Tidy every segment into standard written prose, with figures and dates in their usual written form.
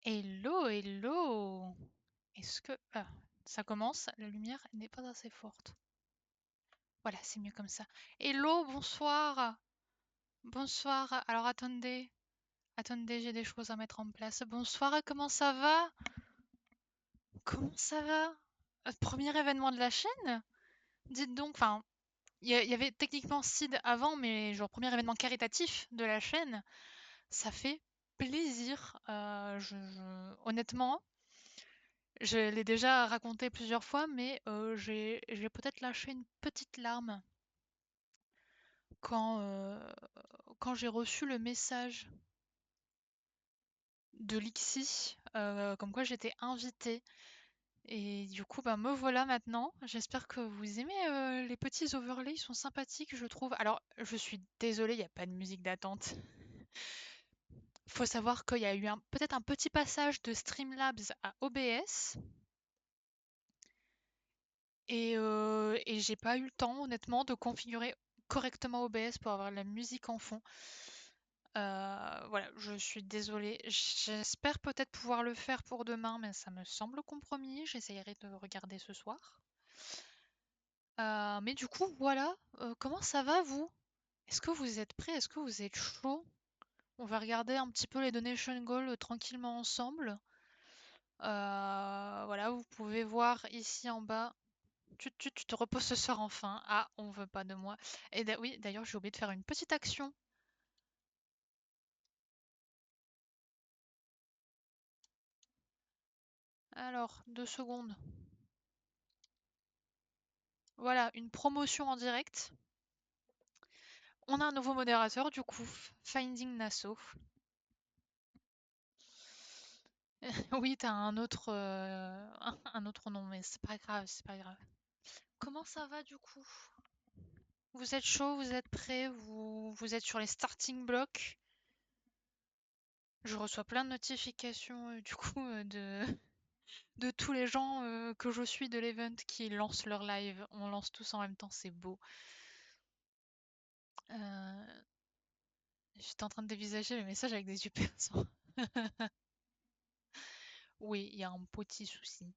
Hello, hello! Est-ce que... Ah, ça commence, la lumière n'est pas assez forte. Voilà, c'est mieux comme ça. Hello, bonsoir! Bonsoir, alors attendez, attendez, j'ai des choses à mettre en place. Bonsoir, comment ça va? Comment ça va? Premier événement de la chaîne? Dites donc, enfin, il y avait techniquement Sid avant, mais genre premier événement caritatif de la chaîne. Ça fait plaisir. Honnêtement, je l'ai déjà raconté plusieurs fois, mais j'ai peut-être lâché une petite larme quand, quand j'ai reçu le message de Lixie, comme quoi j'étais invitée. Et du coup, bah, me voilà maintenant. J'espère que vous aimez les petits overlays, ils sont sympathiques, je trouve. Alors, je suis désolée, il n'y a pas de musique d'attente. Faut savoir qu'il y a eu peut-être un petit passage de Streamlabs à OBS. Et j'ai pas eu le temps, honnêtement, de configurer correctement OBS pour avoir la musique en fond. Voilà, je suis désolée. J'espère peut-être pouvoir le faire pour demain, mais ça me semble compromis. J'essayerai de regarder ce soir. Mais du coup, voilà. Comment ça va, vous? Est-ce que vous êtes prêts? Est-ce que vous êtes chaud? On va regarder un petit peu les donation goals tranquillement ensemble. Voilà, vous pouvez voir ici en bas. Tu te reposes ce soir enfin. Ah, on veut pas de moi. Et oui, d'ailleurs, j'ai oublié de faire une petite action. Alors, 2 secondes. Voilà, une promotion en direct. On a un nouveau modérateur, du coup, Finding Nassau. Oui, t'as un autre, un autre nom, mais c'est pas grave, c'est pas grave. Comment ça va du coup? Vous êtes chaud, vous êtes prêts, vous êtes sur les starting blocks? Je reçois plein de notifications du coup de tous les gens que je suis de l'event qui lancent leur live. On lance tous en même temps, c'est beau. Euh, J'étais en train de dévisager le message avec des yeux perçants. Oui, il y a un petit souci.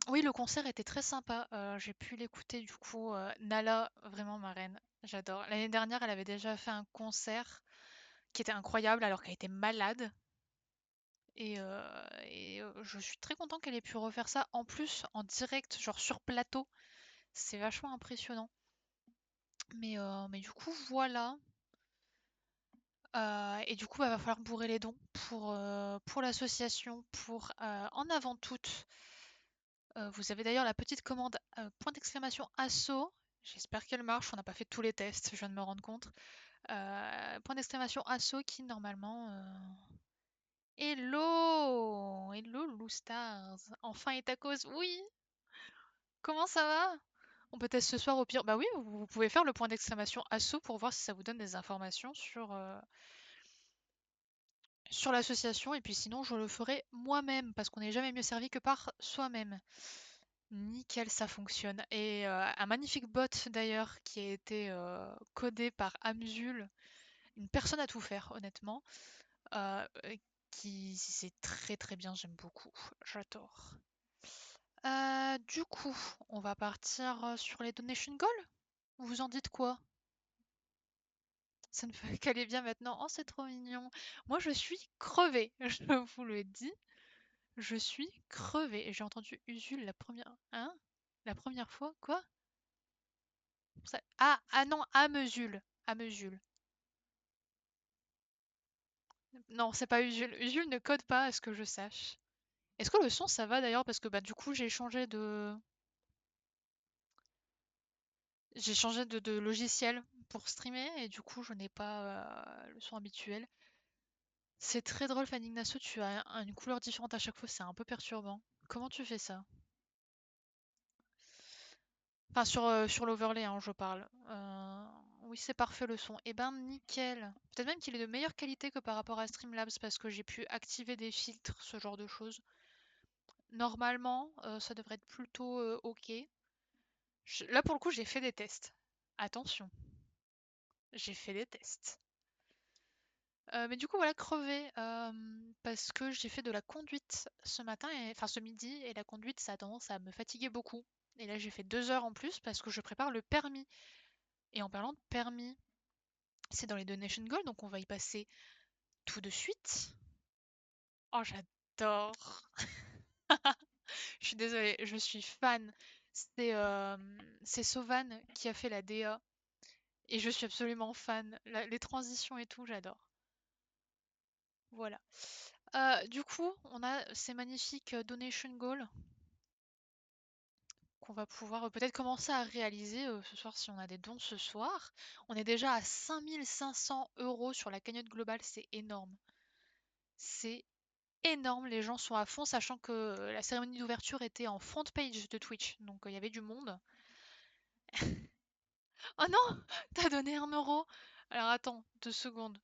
Oui, le concert était très sympa. J'ai pu l'écouter du coup. Nala, vraiment ma reine, j'adore. L'année dernière, elle avait déjà fait un concert qui était incroyable alors qu'elle était malade. Je suis très content qu'elle ait pu refaire ça en plus en direct, genre sur plateau. C'est vachement impressionnant. Mais du coup, voilà. Et du coup, bah, va falloir bourrer les dons pour l'association, pour en avant toute. Vous avez d'ailleurs la petite commande point d'exclamation asso. J'espère qu'elle marche. On n'a pas fait tous les tests, je viens de me rendre compte. Point d'exclamation asso qui normalement. Hello! Hello, Lou Stars! Enfin, et tacos, oui! Comment ça va? On peut tester ce soir au pire. Bah oui, vous pouvez faire le point d'exclamation asso pour voir si ça vous donne des informations sur l'association. Et puis sinon, je le ferai moi-même parce qu'on n'est jamais mieux servi que par soi-même. Nickel, ça fonctionne. Et un magnifique bot d'ailleurs qui a été codé par Amzul, une personne à tout faire, honnêtement. euh, euh, qui c'est très très bien, j'aime beaucoup. J'adore. Du coup, on va partir sur les donation goals. Vous en dites quoi? Ça ne fait qu'aller bien maintenant. Oh, c'est trop mignon. Moi, je suis crevée. Je vous le dis. Je suis crevée. Et j'ai entendu Usul la première. Hein? La première fois? Quoi? Ah non, à Mesul. À Mesul. Non, c'est pas Usul. Usul ne code pas, à ce que je sache. Est-ce que le son, ça va d'ailleurs? Parce que bah, du coup, j'ai changé de logiciel pour streamer et du coup, je n'ai pas le son habituel. C'est très drôle, Fanning Nassau, tu as une couleur différente à chaque fois, c'est un peu perturbant. Comment tu fais ça? Enfin, sur l'overlay, hein, je parle. Oui, c'est parfait le son. Eh ben, nickel. Peut-être même qu'il est de meilleure qualité que par rapport à Streamlabs parce que j'ai pu activer des filtres, ce genre de choses. Normalement, ça devrait être plutôt ok. Là, pour le coup, j'ai fait des tests. Attention, j'ai fait des tests. Mais du coup, voilà, crevé, parce que j'ai fait de la conduite ce matin, enfin ce midi, et la conduite, ça a tendance à me fatiguer beaucoup. Et là, j'ai fait 2 heures en plus parce que je prépare le permis. Et en parlant de permis, c'est dans les Donation Gold, donc on va y passer tout de suite. Oh, j'adore! Je suis désolée, je suis fan. C'est Sovan qui a fait la DA et je suis absolument fan. Les transitions et tout, j'adore. Voilà. Du coup, on a ces magnifiques donation goals qu'on va pouvoir peut-être commencer à réaliser ce soir si on a des dons ce soir. On est déjà à 5 500 € sur la cagnotte globale, c'est énorme. C'est énorme, les gens sont à fond, sachant que la cérémonie d'ouverture était en front page de Twitch, donc il y avait du monde. Oh non! T'as donné 1 euro! Alors attends, 2 secondes.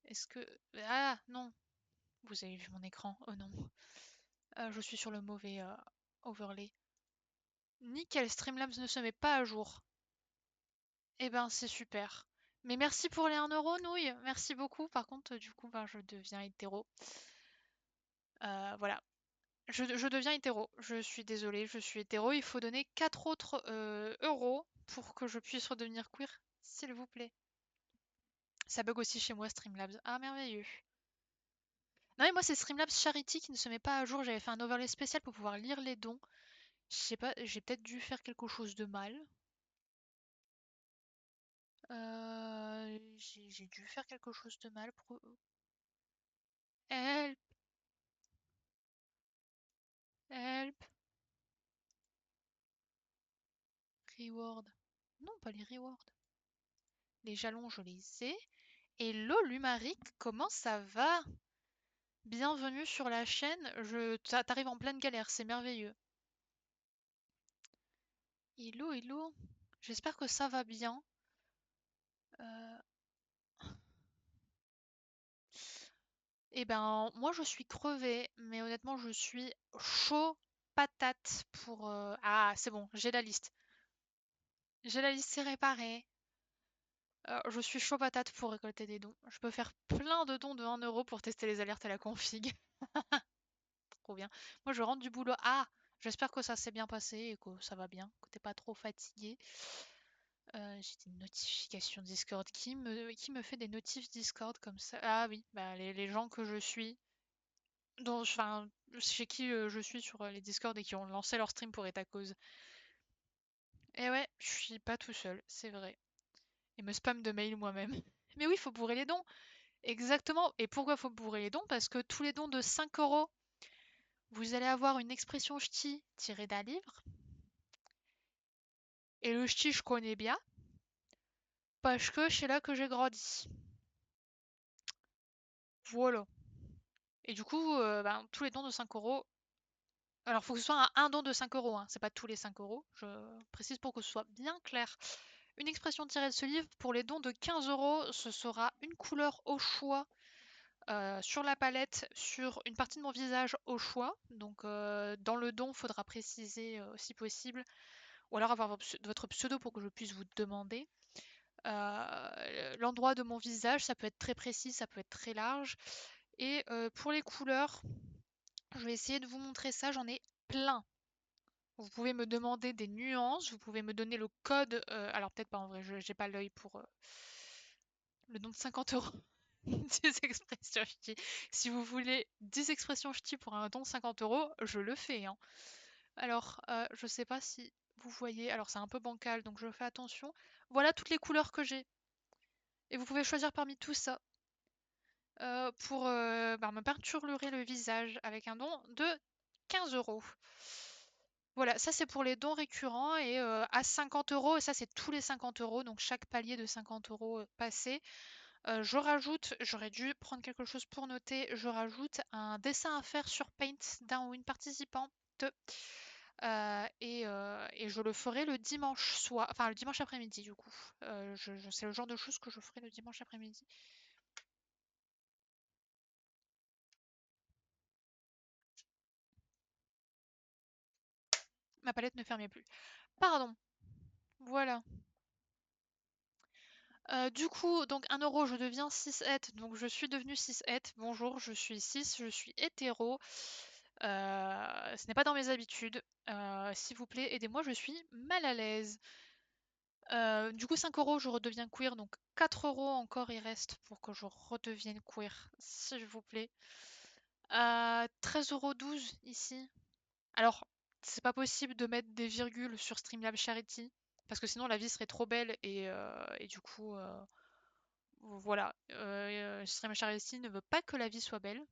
Est-ce que... Ah non! Vous avez vu mon écran? Oh non. Je suis sur le mauvais overlay. Nickel, Streamlabs ne se met pas à jour. Eh ben c'est super. Mais merci pour les 1 euro, Nouille. Merci beaucoup. Par contre, du coup, ben, je deviens hétéro. Voilà. Je deviens hétéro. Je suis désolée, je suis hétéro. Il faut donner 4 autres euros pour que je puisse redevenir queer, s'il vous plaît. Ça bug aussi chez moi, Streamlabs. Ah, merveilleux. Non, mais moi, c'est Streamlabs Charity qui ne se met pas à jour. J'avais fait un overlay spécial pour pouvoir lire les dons. Je sais pas, j'ai peut-être dû faire quelque chose de mal. J'ai dû faire quelque chose de mal pour... Help, help, reward. Non, pas les rewards. Les jalons, je les ai. Hello, Lumaric, comment ça va? Bienvenue sur la chaîne. T'arrives en pleine galère, c'est merveilleux. Hello, hello. J'espère que ça va bien. Euh, Eh ben, moi je suis crevée, mais honnêtement, je suis chaud patate pour. Ah, c'est bon, j'ai la liste. J'ai la liste, c'est réparé. Je suis chaud patate pour récolter des dons. Je peux faire plein de dons de 1 euro pour tester les alertes à la config. Trop bien. Moi, je rentre du boulot. Ah, j'espère que ça s'est bien passé et que ça va bien, que t'es pas trop fatigué. J'ai des notifications Discord. Qui me fait des notifs Discord comme ça? Ah oui, bah les gens que je suis. Enfin, chez qui je suis sur les Discord et qui ont lancé leur stream pour être à cause. Et ouais, je suis pas tout seul, c'est vrai. Et me spam de mails moi-même. Mais oui, faut bourrer les dons. Exactement. Et pourquoi faut bourrer les dons? Parce que tous les dons de 5 euros, vous allez avoir une expression ch'ti tirée d'un livre. Et le ch'ti, je connais bien. Parce que c'est là que j'ai grandi. Voilà. Et du coup, ben, tous les dons de 5 euros. Alors, faut que ce soit un don de 5 euros, hein. C'est pas tous les 5 euros. Je précise pour que ce soit bien clair. Une expression tirée de ce livre, pour les dons de 15 euros, ce sera une couleur au choix sur la palette, sur une partie de mon visage au choix. Donc dans le don, il faudra préciser si possible, ou alors avoir votre pseudo pour que je puisse vous demander. L'endroit de mon visage, ça peut être très précis, ça peut être très large. Et pour les couleurs, je vais essayer de vous montrer ça, j'en ai plein. Vous pouvez me demander des nuances, vous pouvez me donner le code. Alors peut-être pas en vrai, j'ai pas l'œil pour le don de 50 euros. 10 expressions ch'ti. Si vous voulez 10 expressions ch'ti pour un don de 50 euros, je le fais, hein. Alors, je sais pas si vous voyez. Alors c'est un peu bancal, donc je fais attention. Voilà toutes les couleurs que j'ai. Et vous pouvez choisir parmi tout ça pour bah, me peinturer le visage avec un don de 15 euros. Voilà, ça c'est pour les dons récurrents et à 50 euros, et ça c'est tous les 50 euros, donc chaque palier de 50 euros passé. Je rajoute, j'aurais dû prendre quelque chose pour noter, je rajoute un dessin à faire sur Paint d'un ou une participante. Et je le ferai le dimanche soir, enfin le dimanche après-midi du coup. C'est le genre de choses que je ferai le dimanche après-midi. Ma palette ne fermait plus. Pardon. Voilà. Du coup, donc 1 euro, je deviens 6 het, donc je suis devenue 6 het. Bonjour, je suis 6, je suis hétéro. Ce n'est pas dans mes habitudes. S'il vous plaît, aidez-moi, je suis mal à l'aise. Du coup, 5 euros, je redeviens queer, donc 4 euros encore il reste pour que je redevienne queer, s'il vous plaît. 13,12 € ici. Alors, c'est pas possible de mettre des virgules sur Streamlab Charity, parce que sinon la vie serait trop belle et du coup, voilà. Streamlab Charity ne veut pas que la vie soit belle.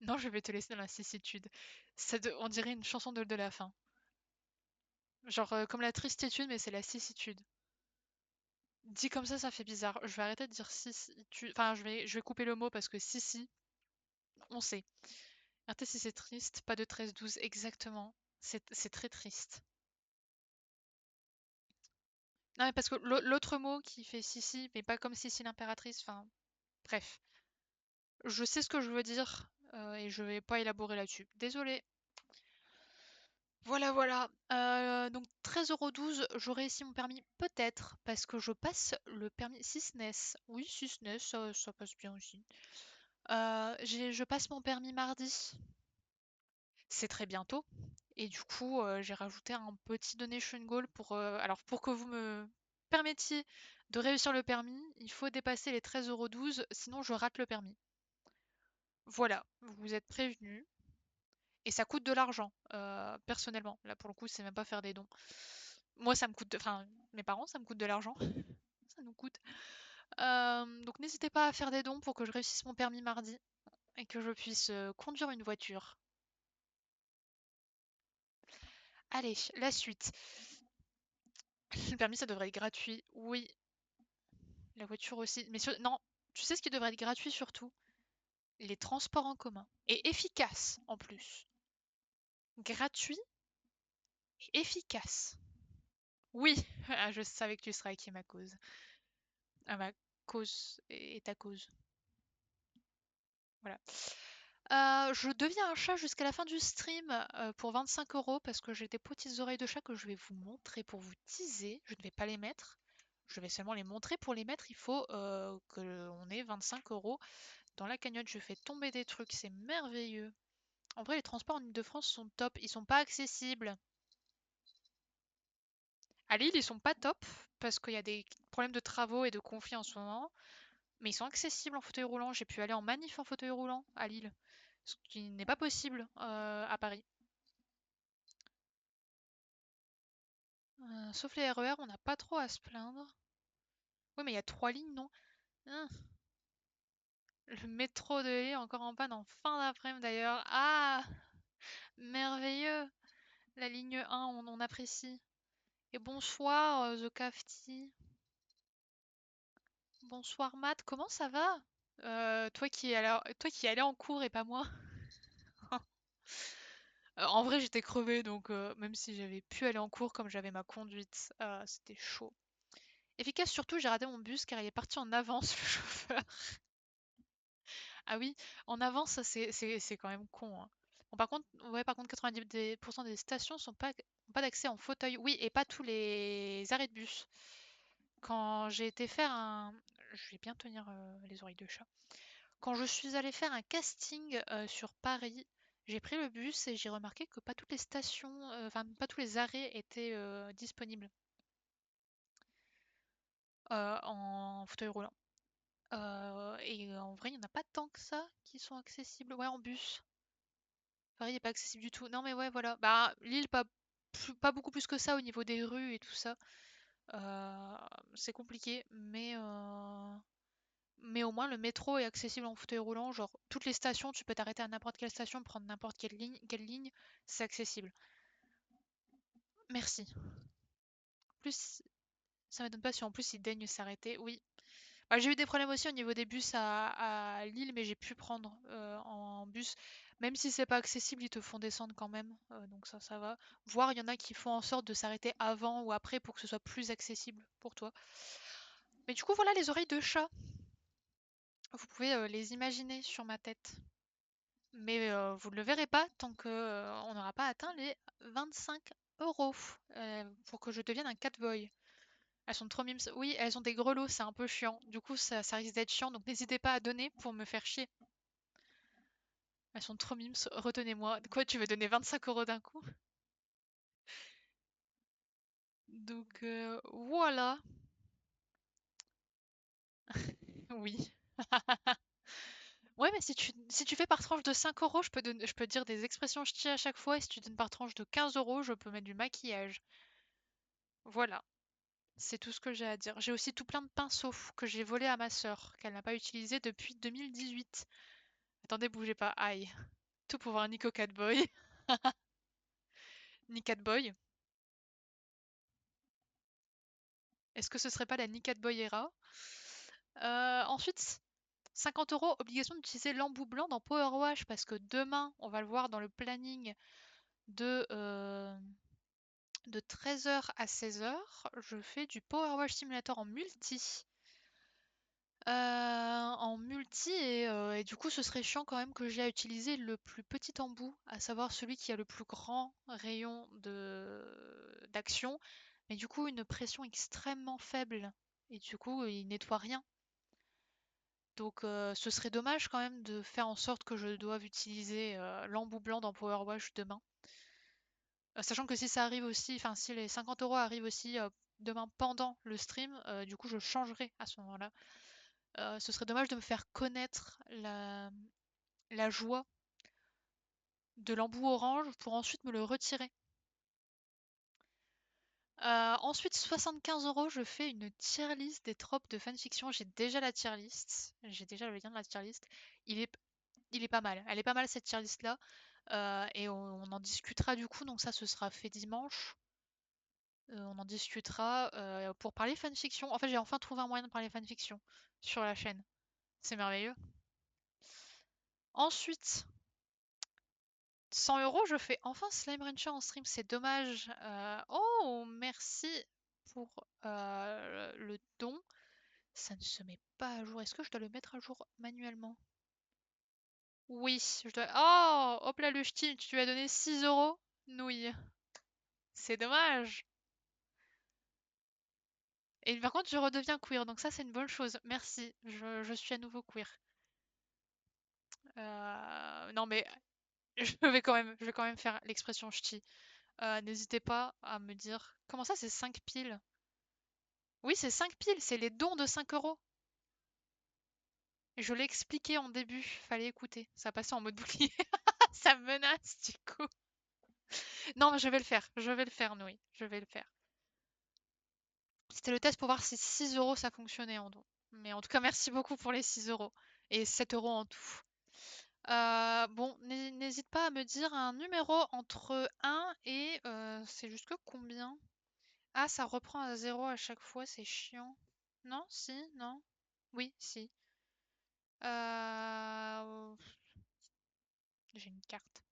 Non, je vais te laisser dans la cécitude. On dirait une chanson de la fin. Genre comme la tristitude, mais c'est la cécitude. Dit comme ça fait bizarre. Je vais arrêter de dire si, enfin, je vais couper le mot parce que si, on sait. RT si c'est triste, pas de 13-12, exactement. C'est très triste. Non, mais parce que l'autre mot qui fait Sissi, mais pas comme Sissi l'impératrice, enfin, bref. Je sais ce que je veux dire et je vais pas élaborer là-dessus. Désolée. Voilà, voilà. Donc 13,12 €, j'aurai ici mon permis, peut-être, parce que je passe le permis 6NES. Oui, 6NES, ça passe bien aussi. Je passe mon permis mardi. C'est très bientôt. Et du coup, j'ai rajouté un petit donation goal alors pour que vous me permettiez de réussir le permis, il faut dépasser les 13,12 €, sinon je rate le permis. Voilà, vous êtes prévenus. Et ça coûte de l'argent, personnellement. Là, pour le coup, c'est même pas faire des dons. Moi, ça me coûte, enfin, mes parents, ça me coûte de l'argent. Ça nous coûte. Donc, n'hésitez pas à faire des dons pour que je réussisse mon permis mardi et que je puisse conduire une voiture. Allez, la suite. Le permis, ça devrait être gratuit. Oui, la voiture aussi. Mais non, tu sais ce qui devrait être gratuit surtout? Les transports en commun. Et efficace en plus. Gratuit et efficace. Oui, ah, je savais que tu serais acquis ma cause. À ma cause et ta cause. Voilà. Je deviens un chat jusqu'à la fin du stream pour 25 € parce que j'ai des petites oreilles de chat que je vais vous montrer pour vous teaser. Je ne vais pas les mettre. Je vais seulement les montrer. Pour les mettre, il faut qu'on ait 25 € dans la cagnotte. Je fais tomber des trucs, c'est merveilleux. En vrai, les transports en Ile-de-France sont top. Ils sont pas accessibles. À Lille, ils sont pas top parce qu'il y a des problèmes de travaux et de conflits en ce moment. Mais ils sont accessibles en fauteuil roulant. J'ai pu aller en manif en fauteuil roulant à Lille. Ce qui n'est pas possible à Paris. Sauf les RER, on n'a pas trop à se plaindre. Oui, mais il y a 3 lignes, non? Hein, le métro de Lille encore en panne en fin d'après-midi d'ailleurs. Ah, merveilleux! La ligne 1, on apprécie. Et bonsoir, The Cafety. Bonsoir, Matt. Comment ça va? Toi qui allais en cours et pas moi. En vrai, j'étais crevée, donc même si j'avais pu aller en cours comme j'avais ma conduite, c'était chaud. Efficace surtout, j'ai raté mon bus car il est parti en avance, le chauffeur. Ah oui, en avance, ça c'est quand même con, hein. Bon, par contre, ouais, par contre, 90% des stations ont pas d'accès en fauteuil. Oui, et pas tous les arrêts de bus. Quand j'ai été faire un... Je vais bien tenir les oreilles de chat. Quand je suis allée faire un casting sur Paris, j'ai pris le bus et j'ai remarqué que pas toutes les stations, enfin pas tous les arrêts étaient disponibles en fauteuil roulant. Et en vrai, il n'y en a pas tant que ça qui sont accessibles. Ouais, en bus. Paris n'est pas accessible du tout. Non, mais ouais, voilà. Bah, Lille, pas beaucoup plus que ça au niveau des rues et tout ça. Euh, c'est compliqué, mais au moins le métro est accessible en fauteuil roulant. Genre, toutes les stations, tu peux t'arrêter à n'importe quelle station, prendre n'importe quelle ligne, c'est accessible. Merci. En plus, ça m'étonne pas si en plus ils daignent s'arrêter. Oui. Bah, j'ai eu des problèmes aussi au niveau des bus à Lille, mais j'ai pu prendre en bus. Même si c'est pas accessible, ils te font descendre quand même. Donc ça va. Voire il y en a qui font en sorte de s'arrêter avant ou après pour que ce soit plus accessible pour toi. Mais du coup, voilà les oreilles de chat. Vous pouvez les imaginer sur ma tête. Mais vous ne le verrez pas tant que on n'aura pas atteint les 25 € pour que je devienne un catboy. Elles sont trop mimes. Oui, elles ont des grelots, c'est un peu chiant. Du coup, ça risque d'être chiant, donc n'hésitez pas à donner pour me faire chier. Elles sont trop mimes, retenez-moi. Quoi, tu veux donner 25 € d'un coup? Donc voilà. Oui. Ouais, mais si tu fais par tranche de 5 €, je peux dire des expressions ch'ti à chaque fois, et si tu donnes par tranche de 15 €, je peux mettre du maquillage. Voilà, c'est tout ce que j'ai à dire. J'ai aussi tout plein de pinceaux que j'ai volés à ma sœur, qu'elle n'a pas utilisé depuis 2018. Attendez, bougez pas, aïe. Tout pour voir Nico Catboy. Ni Catboy. Est-ce que ce serait pas la Ni Catboy era? Ensuite, 50 €, obligation d'utiliser l'embout blanc dans Power Wash, parce que demain, on va le voir dans le planning de, de 13 h à 16 h, je fais du Power Wash Simulator en multi. Et du coup, ce serait chiant quand même que j'ai à utiliser le plus petit embout, à savoir celui qui a le plus grand rayon d'action, mais du coup, une pression extrêmement faible. Et du coup, il nettoie rien. Donc, ce serait dommage quand même de faire en sorte que je doive utiliser l'embout blanc dans Power Wash demain. Sachant que si ça arrive aussi, enfin si les 50 € arrivent aussi demain pendant le stream, du coup je changerai à ce moment-là. Ce serait dommage de me faire connaître la joie de l'embout orange pour ensuite me le retirer. Ensuite, 75 €, je fais une tier list des tropes de fanfiction. J'ai déjà la tier list. J'ai déjà le lien de la tier list. Il est, il est pas mal. Elle est pas mal cette tier list là. Et on en discutera du coup. Donc ça, ce sera fait dimanche. On en discutera pour parler fanfiction. En fait, j'ai enfin trouvé un moyen de parler fanfiction sur la chaîne. C'est merveilleux. Ensuite, 100 €, je fais enfin Slime Rancher en stream. C'est dommage. Oh, merci pour le don. Ça ne se met pas à jour. Est-ce que je dois le mettre à jour manuellement? Oui, je dois. Oh, hop là, le ch'ti, tu lui as donné 6 €. Nouille. C'est dommage. Et par contre, je redeviens queer, donc ça, c'est une bonne chose. Merci, je suis à nouveau queer. Non, mais je vais quand même faire l'expression ch'ti. N'hésitez pas à me dire. Comment ça, c'est 5 piles? Oui, c'est 5 piles, c'est les dons de 5 €. Je l'ai expliqué en début, fallait écouter. Ça passait en mode bouclier. Ça me menace, du coup. Non, je vais le faire, Noé, je vais le faire. C'était le test pour voir si 6 € ça fonctionnait en don. Mais en tout cas, merci beaucoup pour les 6 € et 7 € en tout. Bon, n'hésite pas à me dire un numéro entre 1 et c'est jusque combien? Ah, ça reprend à 0 à chaque fois, c'est chiant. Non? Si? Non? Oui, si. Euh, J'ai une carte.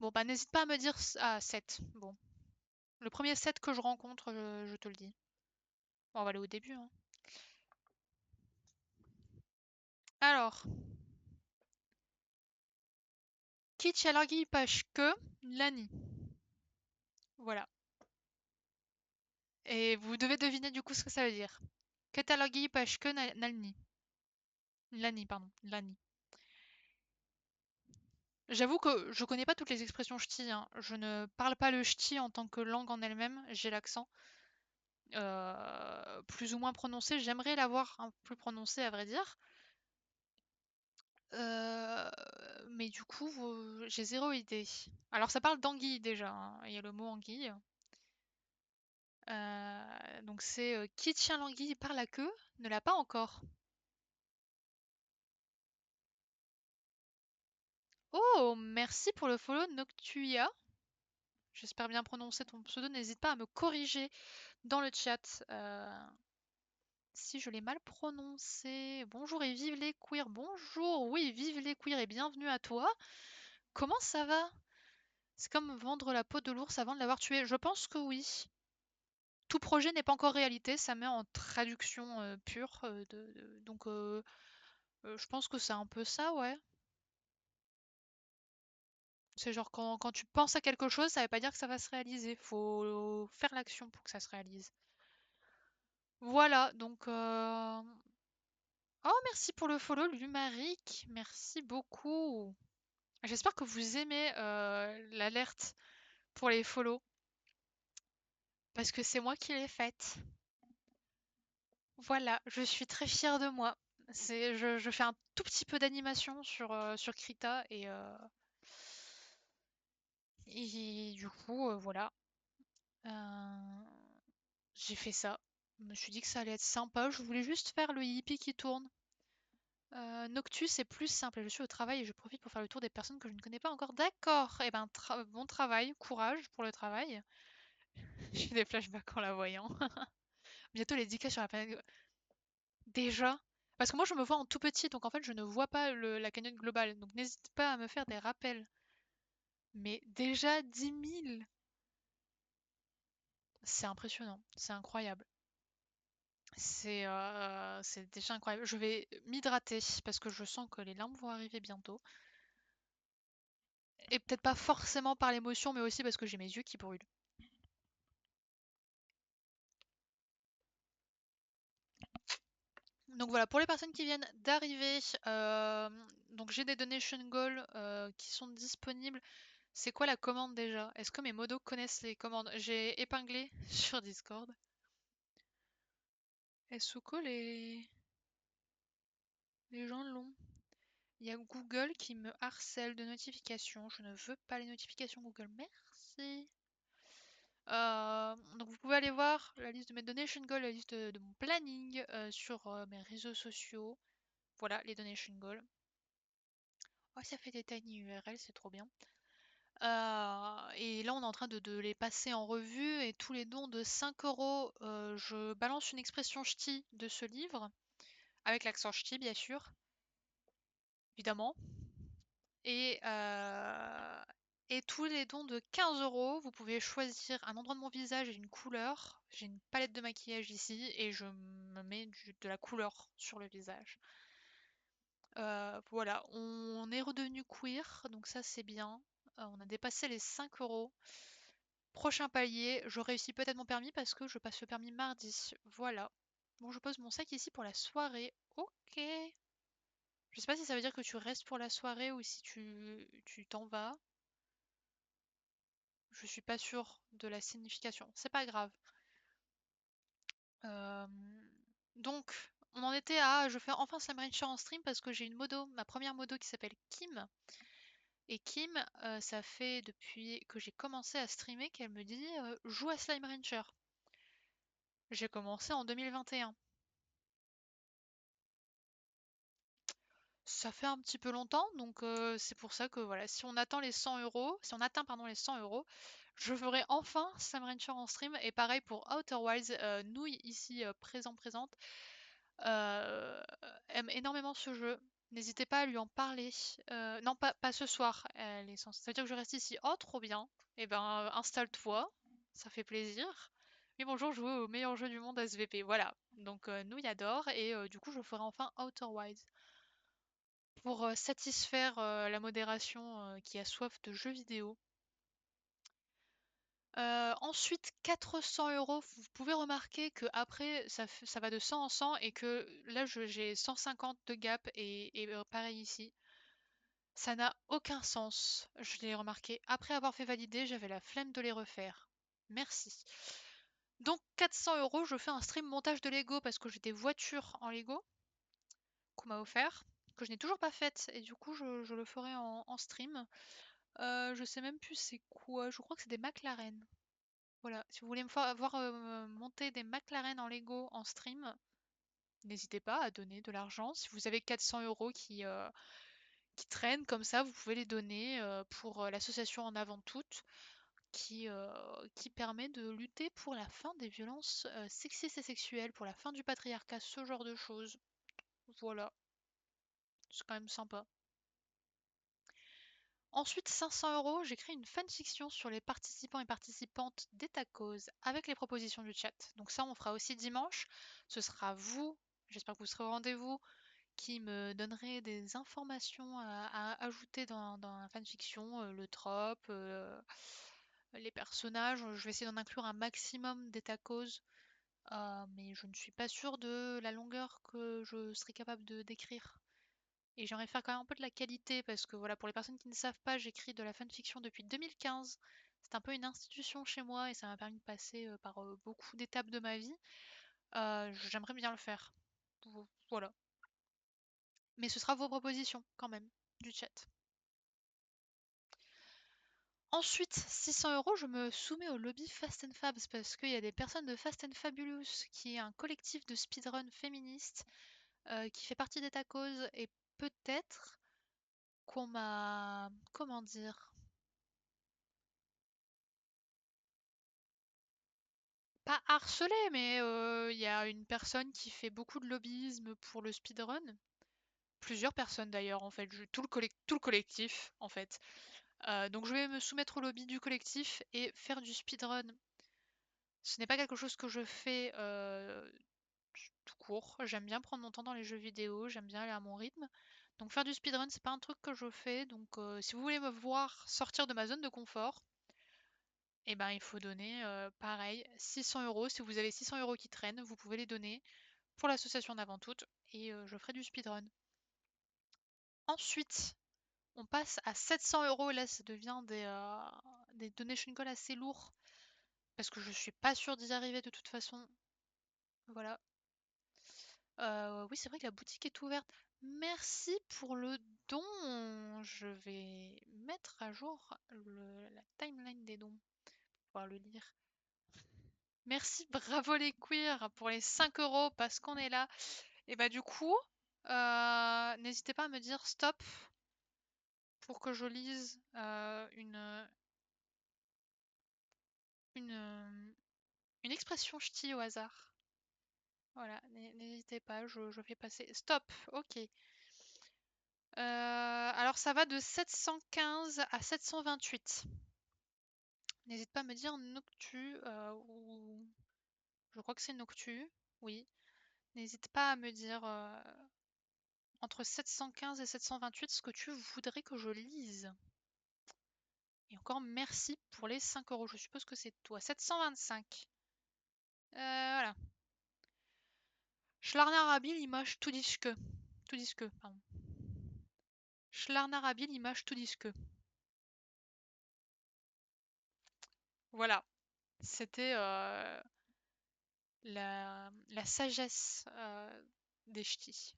Bon, bah n'hésite pas à me dire. Ah, 7. Bon. Le premier 7 que je rencontre, je te le dis. Bon, on va aller au début, hein. Alors, Kichialagi Pashke Lani. Voilà. Et vous devez deviner du coup ce que ça veut dire. Catalagi Pashke Nalni. Lani, pardon. Lani. J'avoue que je connais pas toutes les expressions ch'ti, hein. Je ne parle pas le ch'ti en tant que langue en elle-même. J'ai l'accent plus ou moins prononcé. J'aimerais l'avoir un peu plus prononcé, à vrai dire. Euh, mais du coup, j'ai zéro idée. Alors, ça parle d'anguille déjà, hein. Il y a le mot anguille. Donc, c'est qui tient l'anguille par la queue ne l'a pas encore. Oh, merci pour le follow Noctua. J'espère bien prononcer ton pseudo. N'hésite pas à me corriger dans le chat si je l'ai mal prononcé. Bonjour et vive les queers. Bonjour, oui, vive les queers et bienvenue à toi. Comment ça va? C'est comme vendre la peau de l'ours avant de l'avoir tué. Je pense que oui. Tout projet n'est pas encore réalité, ça met en traduction pure. Donc, je pense que c'est un peu ça, ouais. C'est genre quand tu penses à quelque chose, ça veut pas dire que ça va se réaliser. Faut faire l'action pour que ça se réalise. Voilà, donc oh merci pour le follow, Lumaric, merci beaucoup. J'espère que vous aimez l'alerte pour les follow, parce que c'est moi qui l'ai faite. Voilà, je suis très fière de moi. Je fais un tout petit peu d'animation sur Krita et du coup, voilà. Euh, j'ai fait ça. Je me suis dit que ça allait être sympa. Je voulais juste faire le hippie qui tourne. Noctus est plus simple. Je suis au travail et je profite pour faire le tour des personnes que je ne connais pas encore. D'accord. Eh ben, bon travail, courage pour le travail. J'ai des flashbacks en la voyant. Bientôt les 10K sur la planète. Déjà? Parce que moi je me vois en tout petit, donc en fait je ne vois pas la cagnotte globale. Donc n'hésite pas à me faire des rappels. Mais déjà 10 000, c'est impressionnant, c'est incroyable. C'est déjà incroyable. Je vais m'hydrater parce que je sens que les larmes vont arriver bientôt. Et peut-être pas forcément par l'émotion, mais aussi parce que j'ai mes yeux qui brûlent. Donc voilà, pour les personnes qui viennent d'arriver, donc j'ai des donation goals qui sont disponibles. C'est quoi la commande déjà? Est-ce que mes modos connaissent les commandes? J'ai épinglé sur Discord. Suko, les gens l'ont. Il y a Google qui me harcèle de notifications. Je ne veux pas les notifications Google. Merci. Donc vous pouvez aller voir la liste de mes donation goals, la liste de mon planning sur mes réseaux sociaux. Voilà les donation goals. Oh, ça fait des tiny URL, c'est trop bien. Et là, on est en train de les passer en revue et tous les dons de 5 euros, je balance une expression ch'ti de ce livre, avec l'accent ch'ti, bien sûr, évidemment. Et, tous les dons de 15 euros, vous pouvez choisir un endroit de mon visage et une couleur. J'ai une palette de maquillage ici et je me mets de la couleur sur le visage. Voilà, on est redevenu queer, donc ça c'est bien. On a dépassé les 5 euros. Prochain palier, je réussis peut-être mon permis parce que je passe le permis mardi. Voilà. Bon, je pose mon sac ici pour la soirée. Ok. Je sais pas si ça veut dire que tu restes pour la soirée ou si tu t'en vas. Je suis pas sûre de la signification. C'est pas grave. Euh, Donc, on en était à je fais enfin Slam Rancher en stream parce que j'ai une modo, ma première modo qui s'appelle Kim. Et Kim, ça fait depuis que j'ai commencé à streamer qu'elle me dit joue à Slime Rancher. J'ai commencé en 2021. Ça fait un petit peu longtemps, donc c'est pour ça que voilà, si on attend les 100 euros, si on atteint pardon les 100 euros, je ferai enfin Sam Rancher en stream. Et pareil pour Outer Wilds, Nouille ici présente, euh, aime énormément ce jeu. N'hésitez pas à lui en parler. Non, pas ce soir. Ça veut dire que je reste ici. Oh, trop bien. Eh ben, installe-toi. Ça fait plaisir. Oui, bonjour, jouer au meilleur jeu du monde SVP. Voilà. Donc, Nouille adore. Et du coup, je ferai enfin Outer Wilds pour satisfaire la modération qui a soif de jeux vidéo. Ensuite, 400 euros. Vous pouvez remarquer que après ça va de 100 en 100 et que là j'ai 150 de gap et pareil ici. Ça n'a aucun sens. Je l'ai remarqué. Après avoir fait valider, j'avais la flemme de les refaire. Merci. Donc 400 euros, je fais un stream montage de Lego parce que j'ai des voitures en Lego qu'on m'a offert, que je n'ai toujours pas faites et du coup je le ferai en stream. Je sais même plus c'est quoi, je crois que c'est des McLaren. Voilà, si vous voulez me voir monter des McLaren en Lego en stream, n'hésitez pas à donner de l'argent. Si vous avez 400 euros qui traînent comme ça, vous pouvez les donner pour l'association En Avant Toutes qui permet de lutter pour la fin des violences sexistes et sexuelles, pour la fin du patriarcat, ce genre de choses. Voilà, c'est quand même sympa. Ensuite, 500 euros, j'écris une fanfiction sur les participants et participantes d'État Cause avec les propositions du chat. Donc ça, on fera aussi dimanche. Ce sera vous, j'espère que vous serez au rendez-vous, qui me donnerez des informations à ajouter dans la fanfiction, le trope, les personnages. Je vais essayer d'en inclure un maximum d'État Cause mais je ne suis pas sûre de la longueur que je serais capable de d'écrire. Et j'aimerais faire quand même un peu de la qualité parce que voilà, pour les personnes qui ne savent pas, j'écris de la fanfiction depuis 2015. C'est un peu une institution chez moi et ça m'a permis de passer par beaucoup d'étapes de ma vie. J'aimerais bien le faire. Voilà. Mais ce sera vos propositions quand même du chat. Ensuite, 600 €, je me soumets au lobby Fast and Fabs parce qu'il y a des personnes de Fast and Fabulous qui est un collectif de speedrun féministe qui fait partie d'État Cause et peut-être qu'on m'a, comment dire, pas harcelé, mais il y a une personne qui fait beaucoup de lobbyisme pour le speedrun. Plusieurs personnes d'ailleurs, en fait, tout le collectif, en fait. Donc je vais me soumettre au lobby du collectif et faire du speedrun. Ce n'est pas quelque chose que je fais tout court. J'aime bien prendre mon temps dans les jeux vidéo, j'aime bien aller à mon rythme. Donc faire du speedrun, c'est pas un truc que je fais. Donc si vous voulez me voir sortir de ma zone de confort, eh ben il faut donner pareil 600 €. Si vous avez 600 € qui traînent, vous pouvez les donner pour l'association d'avant toute et je ferai du speedrun. Ensuite, on passe à 700 €. Là, ça devient des donation calls assez lourds parce que je suis pas sûre d'y arriver de toute façon. Voilà. Oui, c'est vrai que la boutique est ouverte. Merci pour le don. Je vais mettre à jour la timeline des dons pour pouvoir le lire. Merci, bravo les queers pour les 5 € parce qu'on est là. Et bah du coup, n'hésitez pas à me dire stop pour que je lise une, une expression ch'ti au hasard. Voilà, n'hésitez pas, je fais passer. Stop, ok. Alors ça va de 715 à 728. N'hésite pas à me dire Noctu ou je crois que c'est Noctu. Oui. N'hésite pas à me dire entre 715 et 728 ce que tu voudrais que je lise. Et encore merci pour les 5 €. Je suppose que c'est toi. 725. Voilà. Schlarnarabil image tout disque. Tout disque, pardon. Schlarnarabil image tout disque. Voilà. C'était la sagesse des ch'tis.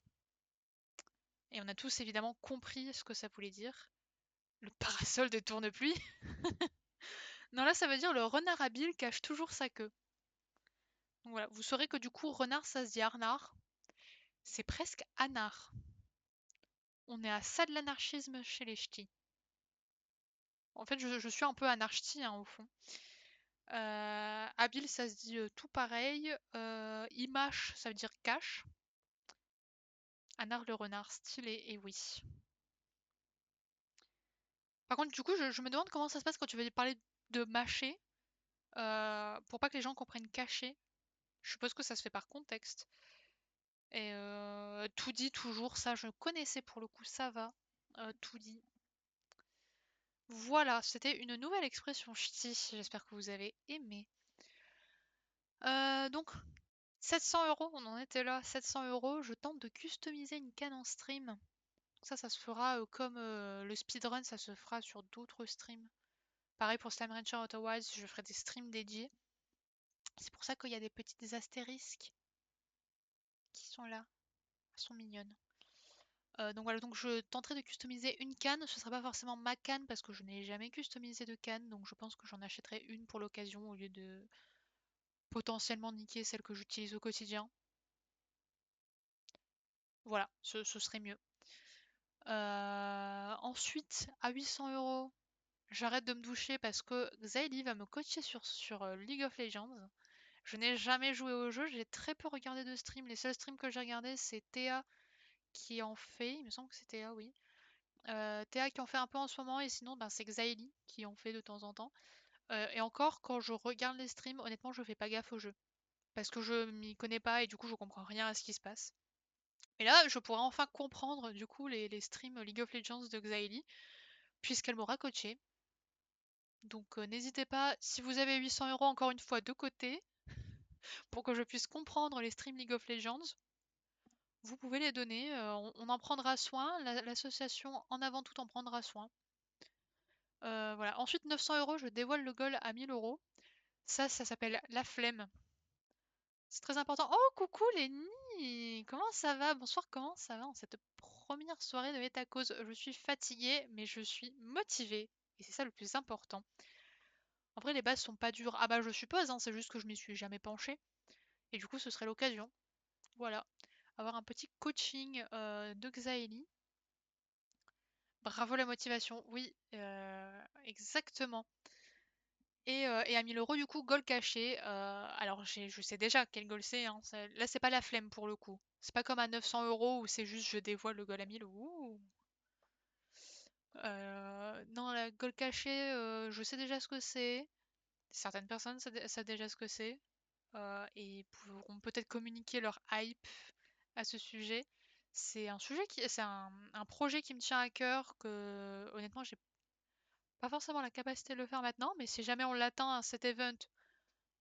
Et on a tous évidemment compris ce que ça voulait dire. Le parasol de tourne-pluie. Non, là, ça veut dire le renard habile cache toujours sa queue. Donc voilà, vous saurez que du coup, renard, ça se dit arnard. C'est presque anard. On est à ça de l'anarchisme chez les ch'tis. En fait, je suis un peu anarchie hein, au fond. Habile, ça se dit tout pareil. Image, ça veut dire cache. Anard le renard, stylé, et oui. Par contre, du coup, je me demande comment ça se passe quand tu veux parler de mâcher. Pour pas que les gens comprennent cacher. Je suppose que ça se fait par contexte. Et tout dit toujours, ça je connaissais pour le coup, ça va. Tout dit. Voilà, c'était une nouvelle expression ch'ti. J'espère que vous avez aimé. Donc, 700 €, on en était là. 700 €, je tente de customiser une canne en stream. Ça se fera comme le speedrun, ça se fera sur d'autres streams. Pareil pour Slime Rancher Otherwise, je ferai des streams dédiés. C'est pour ça qu'il y a des petites astérisques qui sont là. Elles sont mignonnes. Donc voilà, donc je tenterai de customiser une canne. Ce sera pas forcément ma canne parce que je n'ai jamais customisé de canne. Donc je pense que j'en achèterai une pour l'occasion au lieu de potentiellement niquer celle que j'utilise au quotidien. Voilà, ce serait mieux. Ensuite, à 800 €, j'arrête de me doucher parce que Xaili va me coacher sur League of Legends. Je n'ai jamais joué au jeu, j'ai très peu regardé de stream. Les seuls streams que j'ai regardés, c'est Théa qui en fait. Il me semble que c'est Théa, oui. Théa qui en fait un peu en ce moment, et sinon ben, c'est Xaili qui en fait de temps en temps. Et encore, quand je regarde les streams, honnêtement, je fais pas gaffe au jeu. Parce que je m'y connais pas et du coup, je comprends rien à ce qui se passe. Et là, je pourrais enfin comprendre du coup les streams League of Legends de Xaili, puisqu'elle m'aura coaché. Donc n'hésitez pas, si vous avez 800 € encore une fois de côté, pour que je puisse comprendre les streams League of Legends, vous pouvez les donner, on en prendra soin, l'association En Avant Tout en prendra soin. Voilà. Ensuite, 900 euros, je dévoile le goal à 1000 euros. Ça s'appelle la flemme. C'est très important. Oh, coucou Lenny! Comment ça va? Bonsoir, comment ça va en cette première soirée de Métacause? Je suis fatiguée, mais je suis motivée. Et c'est ça le plus important. En vrai, les bases sont pas dures. Ah bah, je suppose, hein, c'est juste que je m'y suis jamais penchée. Et du coup, ce serait l'occasion. Voilà. Avoir un petit coaching de Xaeli. Bravo la motivation. Oui, exactement. Et à 1000 euros, du coup, goal caché. Alors, je sais déjà quel goal c'est, hein. Là, c'est pas la flemme pour le coup. C'est pas comme à 900 euros où c'est juste je dévoile le goal à 1000. Ouh. Non, la goal caché, je sais déjà ce que c'est. Certaines personnes savent déjà ce que c'est. Et pourront peut-être communiquer leur hype à ce sujet. C'est un projet qui me tient à cœur que honnêtement j'ai pas forcément la capacité de le faire maintenant, mais si jamais on l'atteint à cet event,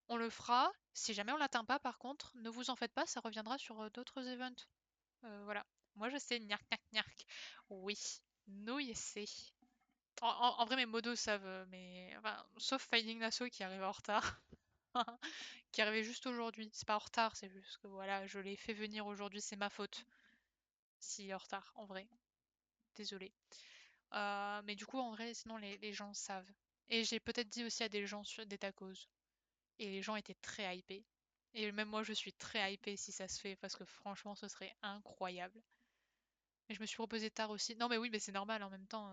on le fera. Si jamais on l'atteint pas, par contre, ne vous en faites pas, ça reviendra sur d'autres events. Voilà. Moi je sais, gnark gnark gnark. Oui, nous y c'est. En vrai, mes modos savent, mais enfin, sauf Finding Lasso qui arrive en retard. Qui est arrivé juste aujourd'hui. C'est pas en retard, c'est juste que voilà, je l'ai fait venir aujourd'hui, c'est ma faute. Si en retard, en vrai. Désolée. Mais du coup, en vrai, sinon les gens savent. Et j'ai peut-être dit aussi à des gens sur des tacos. Et les gens étaient très hypés. Et même moi, je suis très hypée si ça se fait, parce que franchement, ce serait incroyable. Mais je me suis proposé tard aussi. Non, mais oui, mais c'est normal en même temps.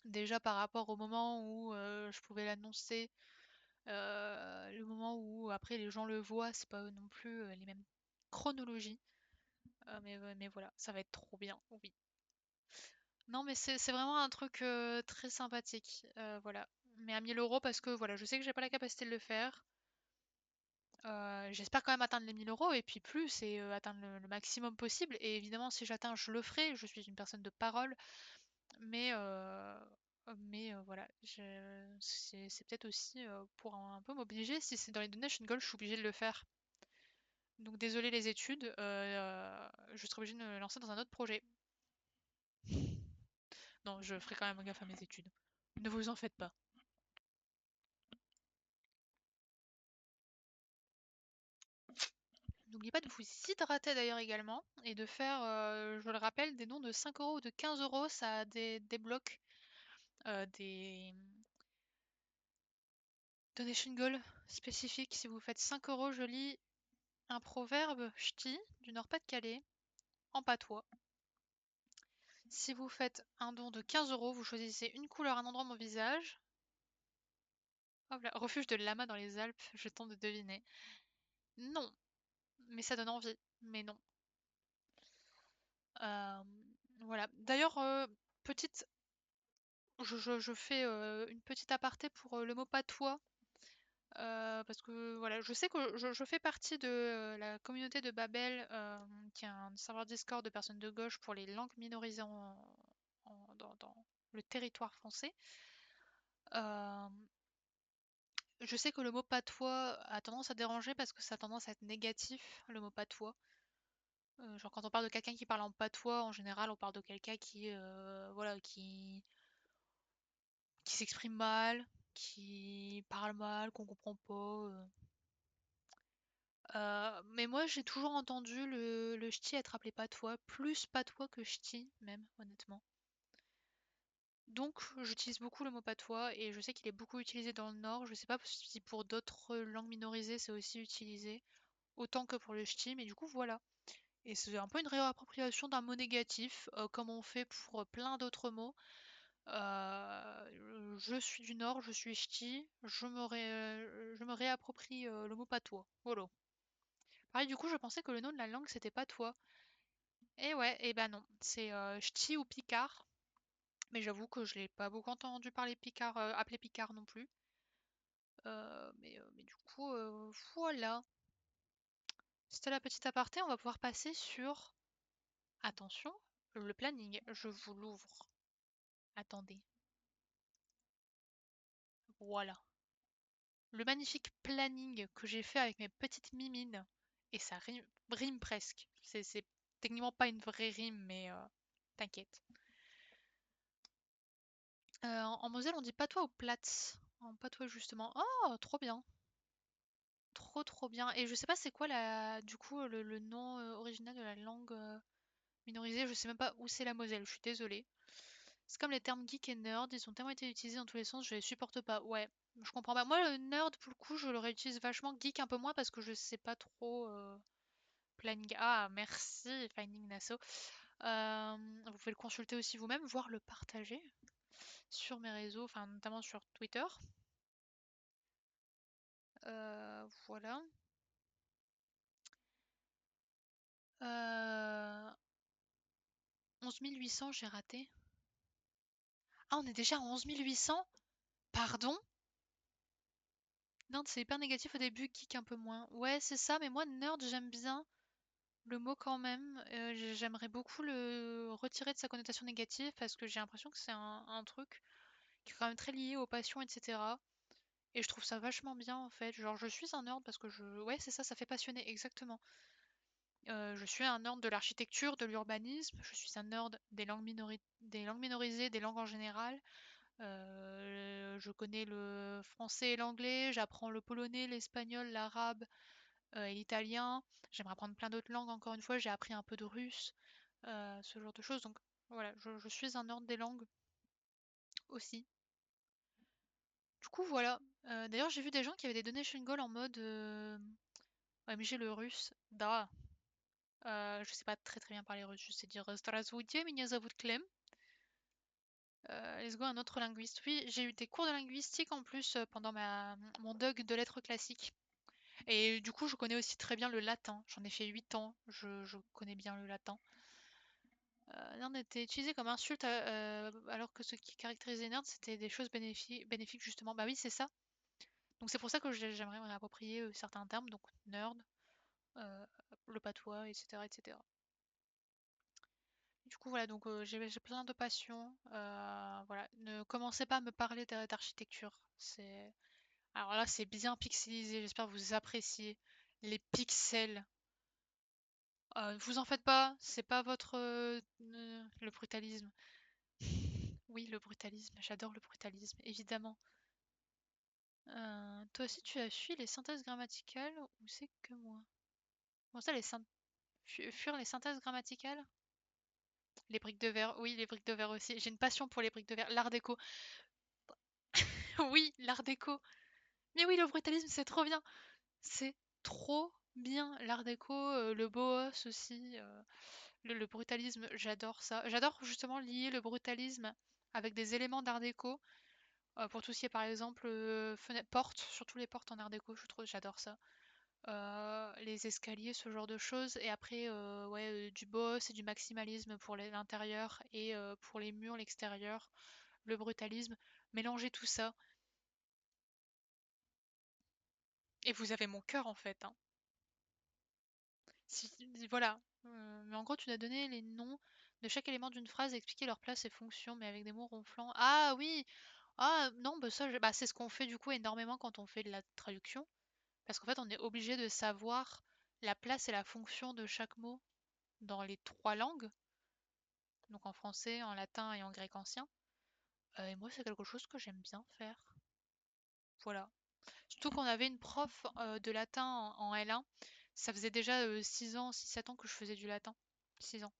Déjà par rapport au moment où je pouvais l'annoncer, le moment où après les gens le voient, c'est pas non plus les mêmes chronologies. Mais voilà, ça va être trop bien, oui. Non, mais c'est vraiment un truc très sympathique. Voilà. Mais à 1000 euros parce que voilà, je sais que j'ai pas la capacité de le faire. J'espère quand même atteindre les 1000 euros et puis plus et atteindre le maximum possible. Et évidemment, si j'atteins, je le ferai. Je suis une personne de parole. Mais voilà, c'est peut-être aussi pour un peu m'obliger. Si c'est dans les donation goals, je suis obligée de le faire. Donc désolé les études, je serai obligée de me lancer dans un autre projet. Non, je ferai quand même gaffe à mes études. Ne vous en faites pas. N'oubliez pas de vous hydrater d'ailleurs également et de faire, je le rappelle, des dons de 5 euros ou de 15 euros, ça débloque des donation goals spécifiques. Si vous faites 5 euros, je lis un proverbe ch'ti du Nord-Pas-de-Calais en patois. Si vous faites un don de 15 euros, vous choisissez une couleur, un endroit de mon visage. Hop là, refuge de lama dans les Alpes, je tente de deviner. Non, mais ça donne envie. Mais non. Euh, voilà. D'ailleurs, petite, je fais une petite aparté pour le mot patois. Parce que voilà, je sais que je fais partie de la communauté de Babel, qui est un serveur Discord de personnes de gauche pour les langues minorisées dans le territoire français. Euh, je sais que le mot patois a tendance à déranger parce que ça a tendance à être négatif, le mot patois. Genre quand on parle de quelqu'un qui parle en patois, en général, on parle de quelqu'un qui, voilà, qui s'exprime mal, qui parle mal, qu'on comprend pas. Mais moi, j'ai toujours entendu le ch'ti être appelé patois, plus patois que ch'ti, même, honnêtement. Donc, j'utilise beaucoup le mot patois et je sais qu'il est beaucoup utilisé dans le Nord. Je sais pas si pour d'autres langues minorisées c'est aussi utilisé, autant que pour le ch'ti, mais du coup, voilà. Et c'est un peu une réappropriation d'un mot négatif, comme on fait pour plein d'autres mots. Je suis du Nord, je suis ch'ti, je me réapproprie le mot patois. Voilà. Pareil, du coup, je pensais que le nom de la langue c'était patois. Et ouais, et ben non, c'est ch'ti ou picard. Mais j'avoue que je l'ai pas beaucoup entendu parler picard, appelé picard non plus. Mais du coup, voilà. C'était la petite aparté, on va pouvoir passer sur, attention, le planning. Je vous l'ouvre. Attendez. Voilà. le magnifique planning que j'ai fait avec mes petites mimines, et ça rime presque. C'est techniquement pas une vraie rime, mais t'inquiète. En Moselle, on dit patois ou platz? En patois, justement. Oh, trop bien. Trop trop bien. Et je sais pas c'est quoi du coup le nom original de la langue minorisée. Je sais même pas où c'est la Moselle. Je suis désolée. C'est comme les termes geek et nerd. Ils ont tellement été utilisés dans tous les sens. Je les supporte pas. Ouais. Je comprends pas. Moi, le nerd, pour le coup, je le réutilise vachement. Geek un peu moins parce que je sais pas trop. Planning. Ah, merci, Finding Nasso. Vous pouvez le consulter aussi vous-même, voire le partager sur mes réseaux, enfin notamment sur Twitter. Voilà. 11 800, j'ai raté. Ah, on est déjà à 11 800? Pardon? Nerd, c'est hyper négatif au début, geek un peu moins. Ouais, c'est ça, mais moi, nerd, j'aime bien le mot quand même. J'aimerais beaucoup le retirer de sa connotation négative parce que j'ai l'impression que c'est un truc qui est quand même très lié aux passions, etc. Et je trouve ça vachement bien en fait. Genre, je suis un nerd parce que je. Ouais, c'est ça, ça fait passionner, exactement. Je suis un nerd de l'architecture, de l'urbanisme, je suis un nerd des langues minorisées, des langues en général. Je connais le français et l'anglais, j'apprends le polonais, l'espagnol, l'arabe et l'italien. J'aimerais apprendre plein d'autres langues encore une fois, j'ai appris un peu de russe, ce genre de choses. Donc voilà, je suis un nerd des langues aussi. Du coup, voilà. D'ailleurs, j'ai vu des gens qui avaient des donation goals en mode OMG le russe. Da. Je sais pas très très bien parler russe, je sais dire Здравствуйте, меня зовут Clem. Let's go, un autre linguiste. Oui, j'ai eu des cours de linguistique en plus pendant mon DUG de lettres classiques. Et du coup, je connais aussi très bien le latin. J'en ai fait 8 ans, je connais bien le latin. Nerd était utilisé comme insulte alors que ce qui caractérisait nerd, c'était des choses bénéfiques justement. Bah oui, c'est ça. Donc c'est pour ça que j'aimerais me réapproprier certains termes, donc nerd, euh, le patois, etc., etc. Du coup, voilà, donc j'ai plein de passions. Voilà, ne commencez pas à me parler d'architecture. Alors là, c'est bien pixelisé. J'espère que vous appréciez les pixels. Vous en faites pas, c'est pas votre le brutalisme. Oui, le brutalisme. J'adore le brutalisme, évidemment. Toi aussi, tu as fui les synthèses grammaticales ou c'est que moi? Bon, ça, fuir les synthèses grammaticales? Les briques de verre, oui, les briques de verre aussi. J'ai une passion pour les briques de verre. L'art déco. Oui, l'art déco. Mais oui, le brutalisme, c'est trop bien. C'est trop bien. L'art déco, le Boos aussi. Le brutalisme, j'adore ça. J'adore justement lier le brutalisme avec des éléments d'art déco. Pour tout ce qui est par exemple portes, surtout les portes en art déco, j'adore ça. Les escaliers, ce genre de choses. Et après, ouais, du boss et du maximalisme pour l'intérieur et pour les murs, l'extérieur, le brutalisme. Mélanger tout ça. Et vous avez mon cœur en fait, hein. Voilà. Mais en gros, tu dois donner les noms de chaque élément d'une phrase et expliquer leur place et fonction, mais avec des mots ronflants. Ah oui! Ah non, bah ça, bah, c'est ce qu'on fait du coup énormément quand on fait de la traduction. Parce qu'en fait, on est obligé de savoir la place et la fonction de chaque mot dans les trois langues, donc en français, en latin et en grec ancien. Et moi, c'est quelque chose que j'aime bien faire. Voilà. Surtout qu'on avait une prof de latin en L1. Ça faisait déjà 6 ans, 6-7 ans que je faisais du latin. 6 ans.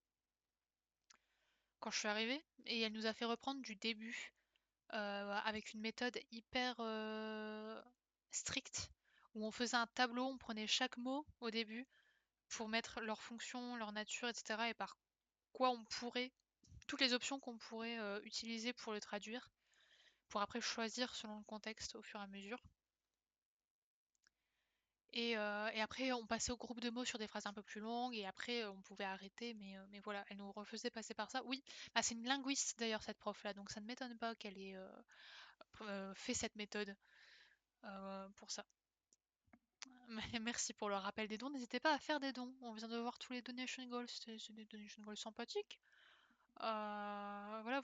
Quand je suis arrivée. Et elle nous a fait reprendre du début avec une méthode hyper stricte où on faisait un tableau, on prenait chaque mot au début pour mettre leur fonction, leur nature, etc. et par quoi on pourrait, toutes les options qu'on pourrait utiliser pour le traduire, pour après choisir selon le contexte au fur et à mesure. Et après, on passait au groupe de mots sur des phrases un peu plus longues, et après, on pouvait arrêter, mais voilà, elle nous refaisait passer par ça. Oui, bah, c'est une linguiste d'ailleurs, cette prof-là, donc ça ne m'étonne pas qu'elle ait fait cette méthode pour ça. Merci pour le rappel des dons. N'hésitez pas à faire des dons. On vient de voir tous les donation goals, c'est des donation goals sympathiques. Voilà,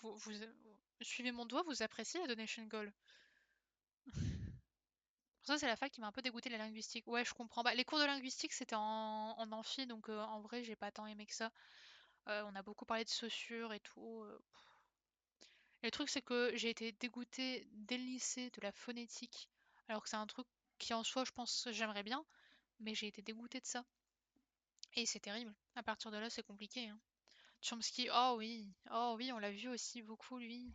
suivez mon doigt, vous appréciez la donation goal. Pour ça, c'est la fac qui m'a un peu dégoûté de la linguistique. Ouais, je comprends. Bah, les cours de linguistique, c'était en amphi, donc en vrai, j'ai pas tant aimé que ça. On a beaucoup parlé de Saussure et tout. Et le truc, c'est que j'ai été dégoûtée dès le lycée de la phonétique, alors que c'est un truc qui en soi, je pense, j'aimerais bien, mais j'ai été dégoûtée de ça. Et c'est terrible. À partir de là, c'est compliqué, hein. Chomsky, oh oui, on l'a vu aussi beaucoup, lui.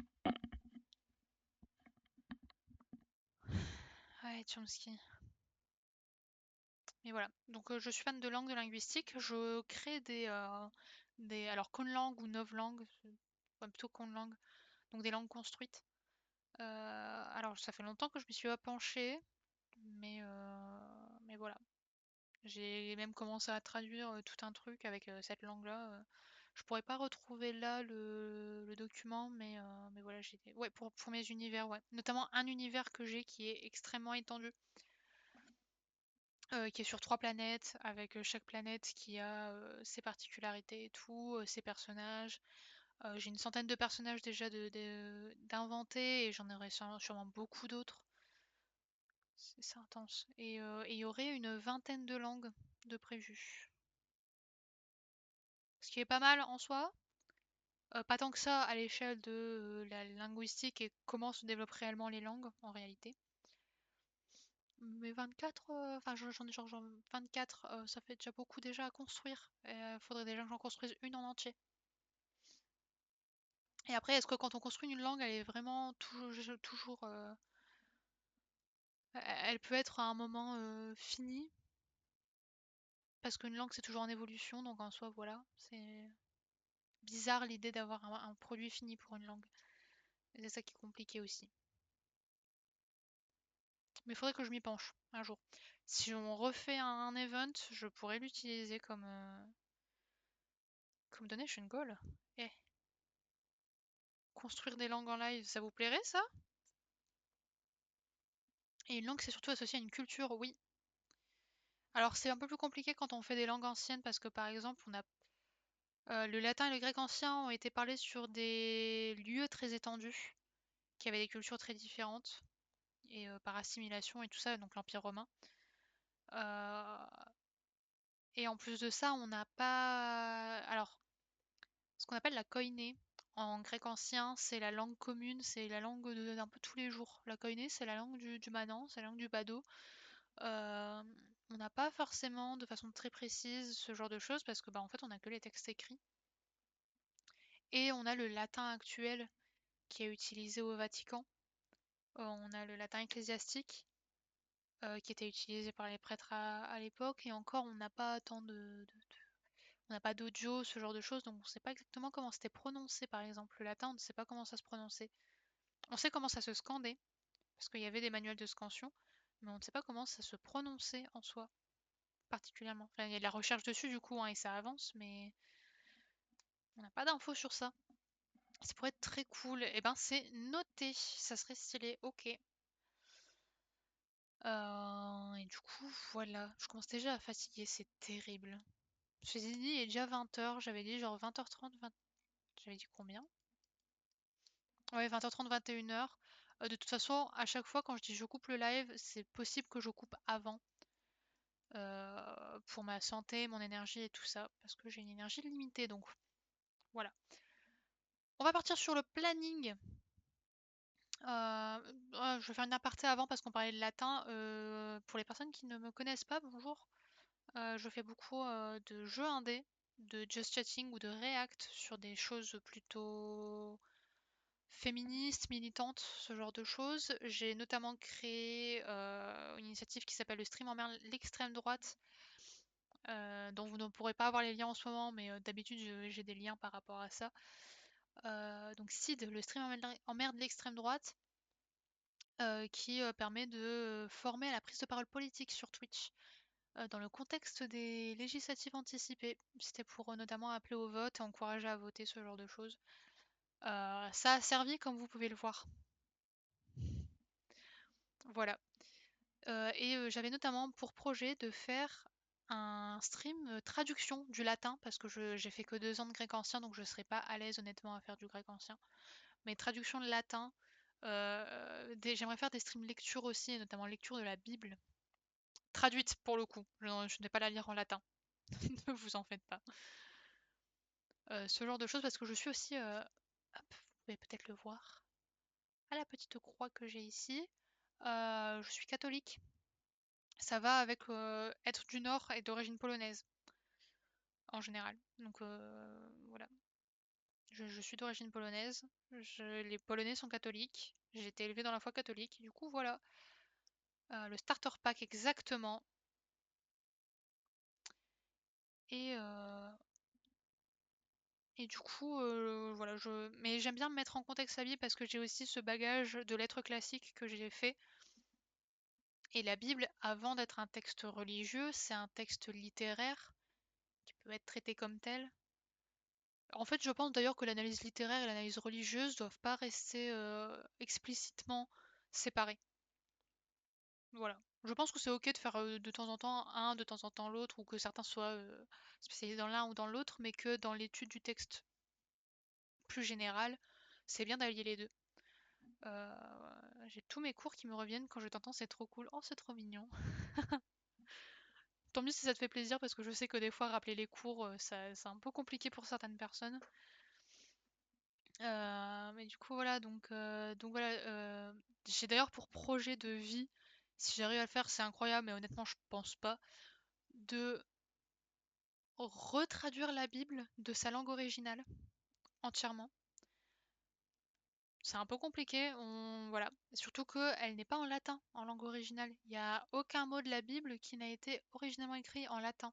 Ouais, Chomsky. Et voilà. Donc, je suis fan de langue, de linguistique. Je crée alors conlangue ou novlangue, ouais, plutôt conlangue, donc des langues construites. Alors, ça fait longtemps que je me suis pas penchée, mais voilà. J'ai même commencé à traduire tout un truc avec cette langue-là. Je pourrais pas retrouver là le document, mais voilà, ouais, pour mes univers, ouais. Notamment un univers que j'ai qui est extrêmement étendu, qui est sur 3 planètes, avec chaque planète qui a ses particularités et tout, ses personnages. J'ai une centaine de personnages déjà d'inventer et j'en aurai sûrement beaucoup d'autres. C'est intense. Et il y aurait une vingtaine de langues de prévues. Ce qui est pas mal en soi. Pas tant que ça à l'échelle de la linguistique et comment se développent réellement les langues en réalité. Mais 24, enfin j'en ai genre 24, ça fait déjà beaucoup déjà à construire. Faudrait déjà que j'en construise une en entier. Et après, est-ce que quand on construit une langue, elle est vraiment toujours, elle peut être à un moment finie, parce qu'une langue c'est toujours en évolution, donc en soi voilà, c'est bizarre l'idée d'avoir un produit fini pour une langue. Et c'est ça qui est compliqué aussi. Mais il faudrait que je m'y penche un jour. Si on refait un event, je pourrais l'utiliser comme donation goal. Eh, construire des langues en live, ça vous plairait ça? Et une langue, c'est surtout associé à une culture, oui. Alors c'est un peu plus compliqué quand on fait des langues anciennes parce que par exemple, le latin et le grec ancien ont été parlés sur des lieux très étendus, qui avaient des cultures très différentes et par assimilation et tout ça, donc l'Empire romain. Euh, et en plus de ça, on n'a pas. Alors, ce qu'on appelle la koiné. En grec ancien, c'est la langue commune, c'est la langue d'un peu tous les jours. La koiné, c'est la langue du manant, c'est la langue du badaud. Euh, on n'a pas forcément de façon très précise ce genre de choses parce que bah, en fait on n'a que les textes écrits. Et on a le latin actuel qui est utilisé au Vatican. On a le latin ecclésiastique qui était utilisé par les prêtres à l'époque. Et encore, on n'a pas tant on n'a pas d'audio, ce genre de choses, donc on ne sait pas exactement comment c'était prononcé, par exemple. Le latin, on ne sait pas comment ça se prononçait. On sait comment ça se scandait, parce qu'il y avait des manuels de scansion, mais on ne sait pas comment ça se prononçait en soi, particulièrement. Enfin, il y a de la recherche dessus, du coup, hein, et ça avance, mais on n'a pas d'infos sur ça. Ça pourrait être très cool. Et ben, c'est noté. Ça serait stylé. Ok. Et du coup, voilà. Je commence déjà à fatiguer. C'est terrible. Je me suis dit, il est déjà 20h. J'avais dit genre 20h30, 20... J'avais dit combien? Ouais, 20h30, 21h. De toute façon, à chaque fois, quand je dis je coupe le live, c'est possible que je coupe avant. Pour ma santé, mon énergie et tout ça. Parce que j'ai une énergie limitée. Donc voilà. On va partir sur le planning. Je vais faire une aparté avant parce qu'on parlait de latin. Pour les personnes qui ne me connaissent pas, bonjour. Je fais beaucoup de jeux indés, de just chatting ou de react sur des choses plutôt féministes, militantes, ce genre de choses. J'ai notamment créé une initiative qui s'appelle le stream envers l'extrême droite, dont vous ne pourrez pas avoir les liens en ce moment, mais d'habitude j'ai des liens par rapport à ça. Donc CID, le stream emmerde l'extrême droite, qui permet de former à la prise de parole politique sur Twitch dans le contexte des législatives anticipées. C'était pour notamment appeler au vote et encourager à voter, ce genre de choses. Ça a servi comme vous pouvez le voir. Voilà. Et j'avais notamment pour projet de faire un stream traduction du latin parce que j'ai fait que 2 ans de grec ancien donc je serais pas à l'aise honnêtement à faire du grec ancien. Mais traduction de latin J'aimerais faire des streams lecture aussi, et notamment lecture de la Bible, traduite pour le coup. Je n'ai pas la lire en latin, ne vous en faites pas. Ce genre de choses, parce que je suis aussi, hop, vous pouvez peut-être le voir, à la petite croix que j'ai ici, je suis catholique. Ça va avec être du Nord et d'origine polonaise, en général. Donc voilà, je suis d'origine polonaise. Les Polonais sont catholiques. J'ai été élevée dans la foi catholique. Du coup, voilà. Le starter pack exactement. Et, euh, et du coup, voilà. Mais j'aime bien me mettre en contexte la Bible parce que j'ai aussi ce bagage de lettres classiques que j'ai fait. Et la Bible, avant d'être un texte religieux, c'est un texte littéraire qui peut être traité comme tel. En fait, je pense d'ailleurs que l'analyse littéraire et l'analyse religieuse doivent pas rester explicitement séparées. Voilà. Je pense que c'est ok de faire de temps en temps un, de temps en temps l'autre, ou que certains soient spécialisés dans l'un ou dans l'autre, mais que dans l'étude du texte plus général, c'est bien d'allier les deux. Euh, j'ai tous mes cours qui me reviennent quand je t'entends, c'est trop cool. Oh, c'est trop mignon. Tant mieux si ça te fait plaisir, parce que je sais que des fois, rappeler les cours, c'est un peu compliqué pour certaines personnes. Mais du coup, voilà, donc voilà. J'ai d'ailleurs pour projet de vie, si j'arrive à le faire, c'est incroyable, mais honnêtement, je pense pas, de retraduire la Bible de sa langue originale entièrement. C'est un peu compliqué, voilà. Surtout qu'elle n'est pas en latin, en langue originale. Il n'y a aucun mot de la Bible qui n'a été originellement écrit en latin.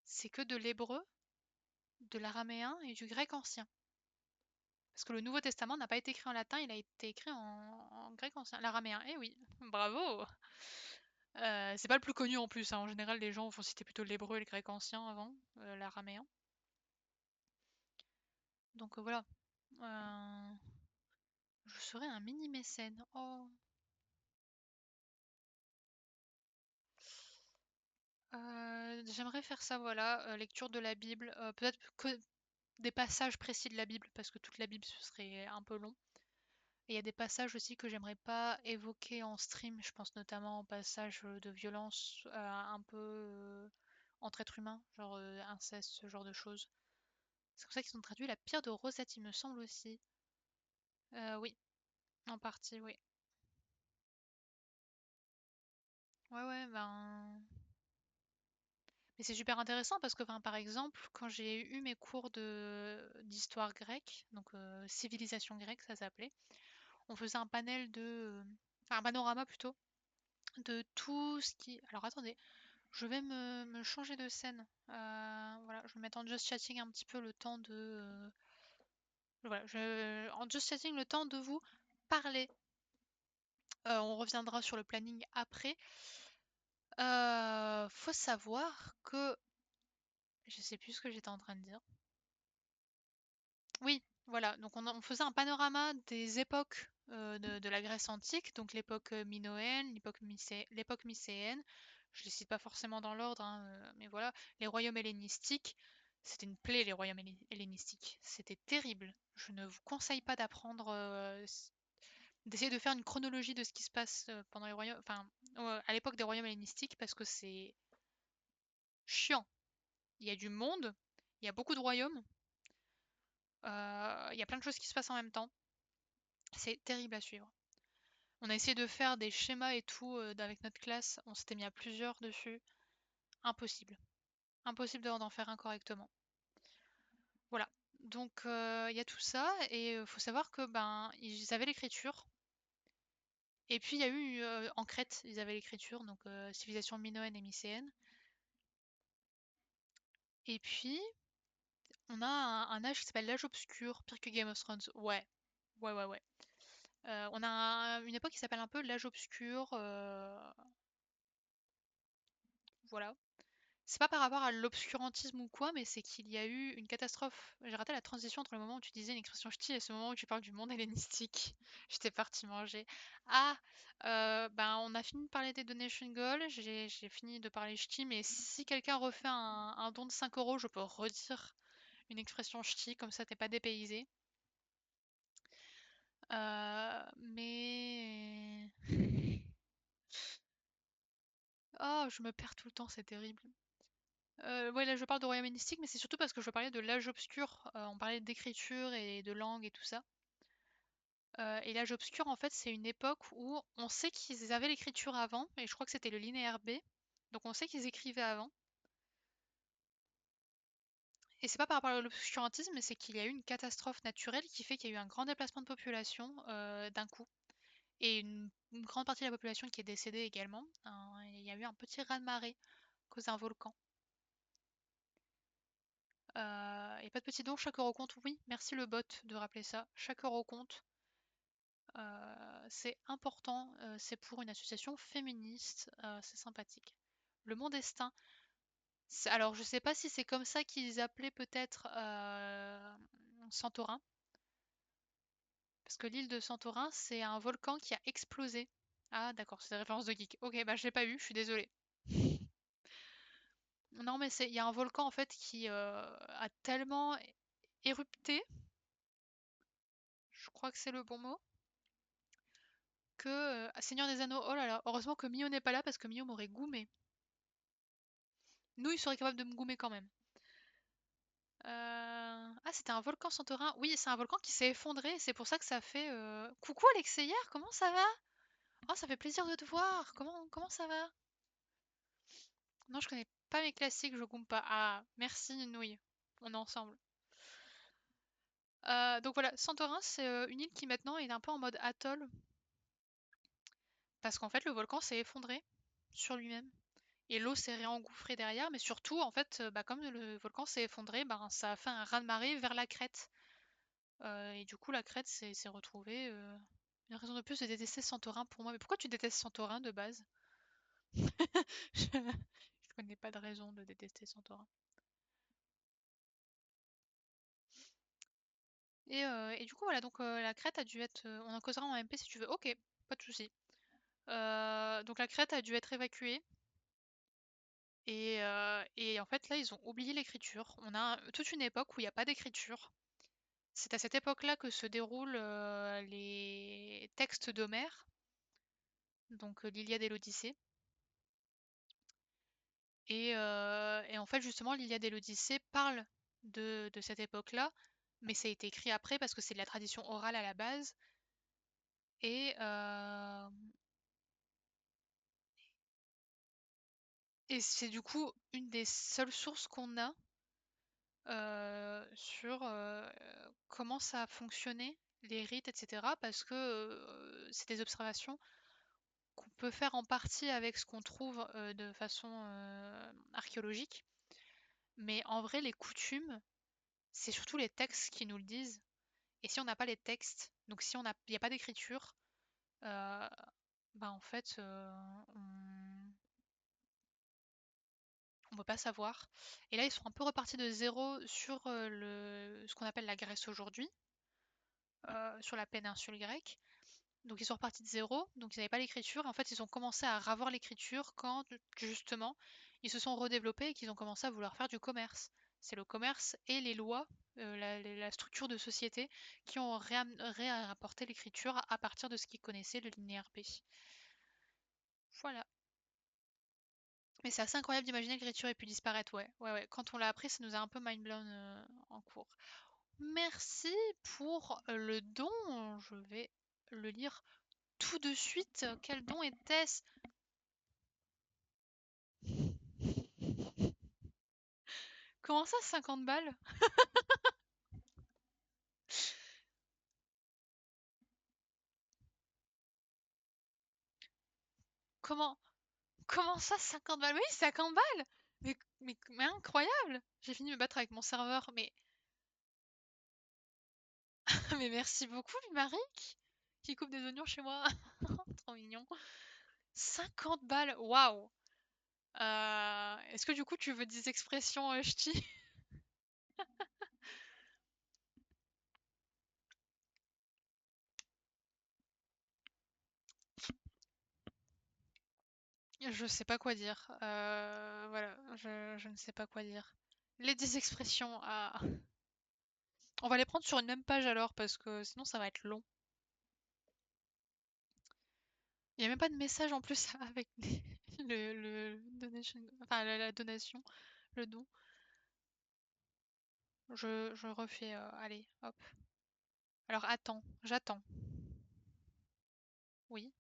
C'est que de l'hébreu, de l'araméen et du grec ancien. Parce que le Nouveau Testament n'a pas été écrit en latin, il a été écrit en grec ancien, l'araméen. Eh oui, bravo! C'est pas le plus connu en plus, hein. En général, les gens vont citer plutôt l'hébreu et le grec ancien avant, l'araméen. Donc voilà. Euh, je serais un mini mécène. Oh. J'aimerais faire ça, voilà, lecture de la Bible. Peut-être que des passages précis de la Bible, parce que toute la Bible, ce serait un peu long. Et il y a des passages aussi que j'aimerais pas évoquer en stream. Je pense notamment aux passages de violence un peu entre êtres humains, genre inceste, ce genre de choses. C'est pour ça qu'ils ont traduit la pierre de Rosette, il me semble aussi. Oui, en partie, oui. Ouais, ouais, ben. Mais c'est super intéressant parce que, enfin, par exemple, quand j'ai eu mes cours d'histoire grecque, donc civilisation grecque, ça s'appelait, on faisait un panel enfin, un panorama plutôt, de tout ce qui. Alors attendez, je vais me changer de scène. Voilà, je vais mettre en just chatting un petit peu le temps de. Voilà, en just chatting le temps de vous parler. On reviendra sur le planning après. Faut savoir que. Je sais plus ce que j'étais en train de dire. Oui, voilà. Donc on faisait un panorama des époques de la Grèce antique, donc l'époque minoenne, l'époque mycéenne. Je les cite pas forcément dans l'ordre, hein, mais voilà. Les royaumes hellénistiques, c'était une plaie, les royaumes hellénistiques. C'était terrible. Je ne vous conseille pas d'apprendre, d'essayer de faire une chronologie de ce qui se passe pendant les royaumes, enfin, à l'époque des royaumes hellénistiques, parce que c'est chiant. Il y a du monde, il y a beaucoup de royaumes, il y a plein de choses qui se passent en même temps. C'est terrible à suivre. On a essayé de faire des schémas et tout avec notre classe. On s'était mis à plusieurs dessus. Impossible. Impossible d'en faire un correctement. Voilà. Donc il y a tout ça et il faut savoir que ben ils avaient l'écriture. Et puis il y a eu en Crète, ils avaient l'écriture, donc civilisation minoenne et mycéenne. Et puis on a un âge qui s'appelle l'âge obscur, pire que Game of Thrones. Ouais, ouais, ouais, ouais. On a une époque qui s'appelle un peu l'âge obscur. Voilà. C'est pas par rapport à l'obscurantisme ou quoi, mais c'est qu'il y a eu une catastrophe. J'ai raté la transition entre le moment où tu disais une expression ch'ti et ce moment où tu parles du monde hellénistique. J'étais partie manger. Ah, ben on a fini de parler des donation goals, j'ai fini de parler ch'ti, mais si quelqu'un refait un don de 5 euros, je peux redire une expression ch'ti, comme ça t'es pas dépaysé. Mais... Oh, je me perds tout le temps, c'est terrible. Ouais, là je parle de royaume hellénistique, mais c'est surtout parce que je parlais de l'âge obscur. On parlait d'écriture et de langue et tout ça. Et l'âge obscur, en fait, c'est une époque où on sait qu'ils avaient l'écriture avant, et je crois que c'était le linéaire B. Donc on sait qu'ils écrivaient avant. Et c'est pas par rapport à l'obscurantisme, mais c'est qu'il y a eu une catastrophe naturelle qui fait qu'il y a eu un grand déplacement de population d'un coup. Et une grande partie de la population qui est décédée également. Il y a eu un petit raz-de-marée à cause d'un volcan. Et pas de petit don, chaque euro compte. Oui, merci le bot de rappeler ça. Chaque euro compte. C'est important. C'est pour une association féministe. C'est sympathique. Le Mont Destin. Alors, je sais pas si c'est comme ça qu'ils appelaient peut-être Santorin. Parce que l'île de Santorin, c'est un volcan qui a explosé. Ah, d'accord, c'est des références de geek. Ok, bah je l'ai pas eu, je suis désolée. Non, mais il y a un volcan en fait qui a tellement érupté, je crois que c'est le bon mot, que Seigneur des Anneaux, oh là là, heureusement que Mio n'est pas là parce que Mio m'aurait goumé. Nous, il serait capable de me goumer quand même. Ah, c'était un volcan Santorin. Oui, c'est un volcan qui s'est effondré, c'est pour ça que ça fait. Coucou Alexeyer, comment ça va? Oh, ça fait plaisir de te voir. Comment ça va? Non, je connais pas mes classiques, je goume pas. Ah, merci Nouille, on est ensemble. Donc voilà, Santorin, c'est une île qui maintenant est un peu en mode atoll, parce qu'en fait le volcan s'est effondré sur lui-même. Et l'eau s'est réengouffrée derrière, mais surtout, en fait, bah, comme le volcan s'est effondré, ben, ça a fait un raz-de-marée vers la crête. Et du coup, la crête s'est retrouvée. Une raison de plus de détester Santorin pour moi. Mais pourquoi tu détestes Santorin de base? Je je connais pas de raison de détester Santorin. Et du coup, voilà, donc la crête a dû être. On en causera en MP si tu veux. Ok, pas de souci. Donc la crête a dû être évacuée. Et en fait, là, ils ont oublié l'écriture. On a toute une époque où il n'y a pas d'écriture. C'est à cette époque-là que se déroulent les textes d'Homère, donc l'Iliade et l'Odyssée. Et en fait, justement, l'Iliade et l'Odyssée parlent de cette époque-là, mais ça a été écrit après parce que c'est de la tradition orale à la base. Et, euh, et c'est du coup une des seules sources qu'on a sur comment ça a fonctionné, les rites, etc. Parce que c'est des observations qu'on peut faire en partie avec ce qu'on trouve de façon archéologique. Mais en vrai, les coutumes, c'est surtout les textes qui nous le disent. Et si on n'a pas les textes, donc si il n'y a pas d'écriture, euh, bah en fait, on ne peut pas savoir. Et là, ils sont un peu repartis de zéro sur ce qu'on appelle la Grèce aujourd'hui, sur la péninsule grecque. Donc ils sont repartis de zéro, donc ils n'avaient pas l'écriture. En fait, ils ont commencé à ravoir l'écriture quand justement ils se sont redéveloppés et qu'ils ont commencé à vouloir faire du commerce. C'est le commerce et les lois, la structure de société qui ont réapporté l'écriture à partir de ce qu'ils connaissaient, le linéaire P. Voilà. Mais c'est assez incroyable d'imaginer que l'écriture ait pu disparaître, ouais. Ouais, ouais. Quand on l'a appris, ça nous a un peu mind blown en cours. Merci pour le don. Je vais le lire tout de suite. Quel don était-ce? Comment ça, 50 balles? Comment, comment ça, 50 balles? Oui, 50 balles! Mais incroyable! J'ai fini de me battre avec mon serveur, mais, mais merci beaucoup, Marik, qui coupe des oignons chez moi. Trop mignon. 50 balles, waouh! Est-ce que du coup tu veux des expressions ch'ti? Je sais pas quoi dire. Voilà, je ne sais pas quoi dire. Les 10 expressions, ah. On va les prendre sur une même page alors, parce que sinon ça va être long. Il y a même pas de message en plus avec le donation, enfin la donation, le don. Je refais, allez, hop. Alors attends, j'attends. Oui.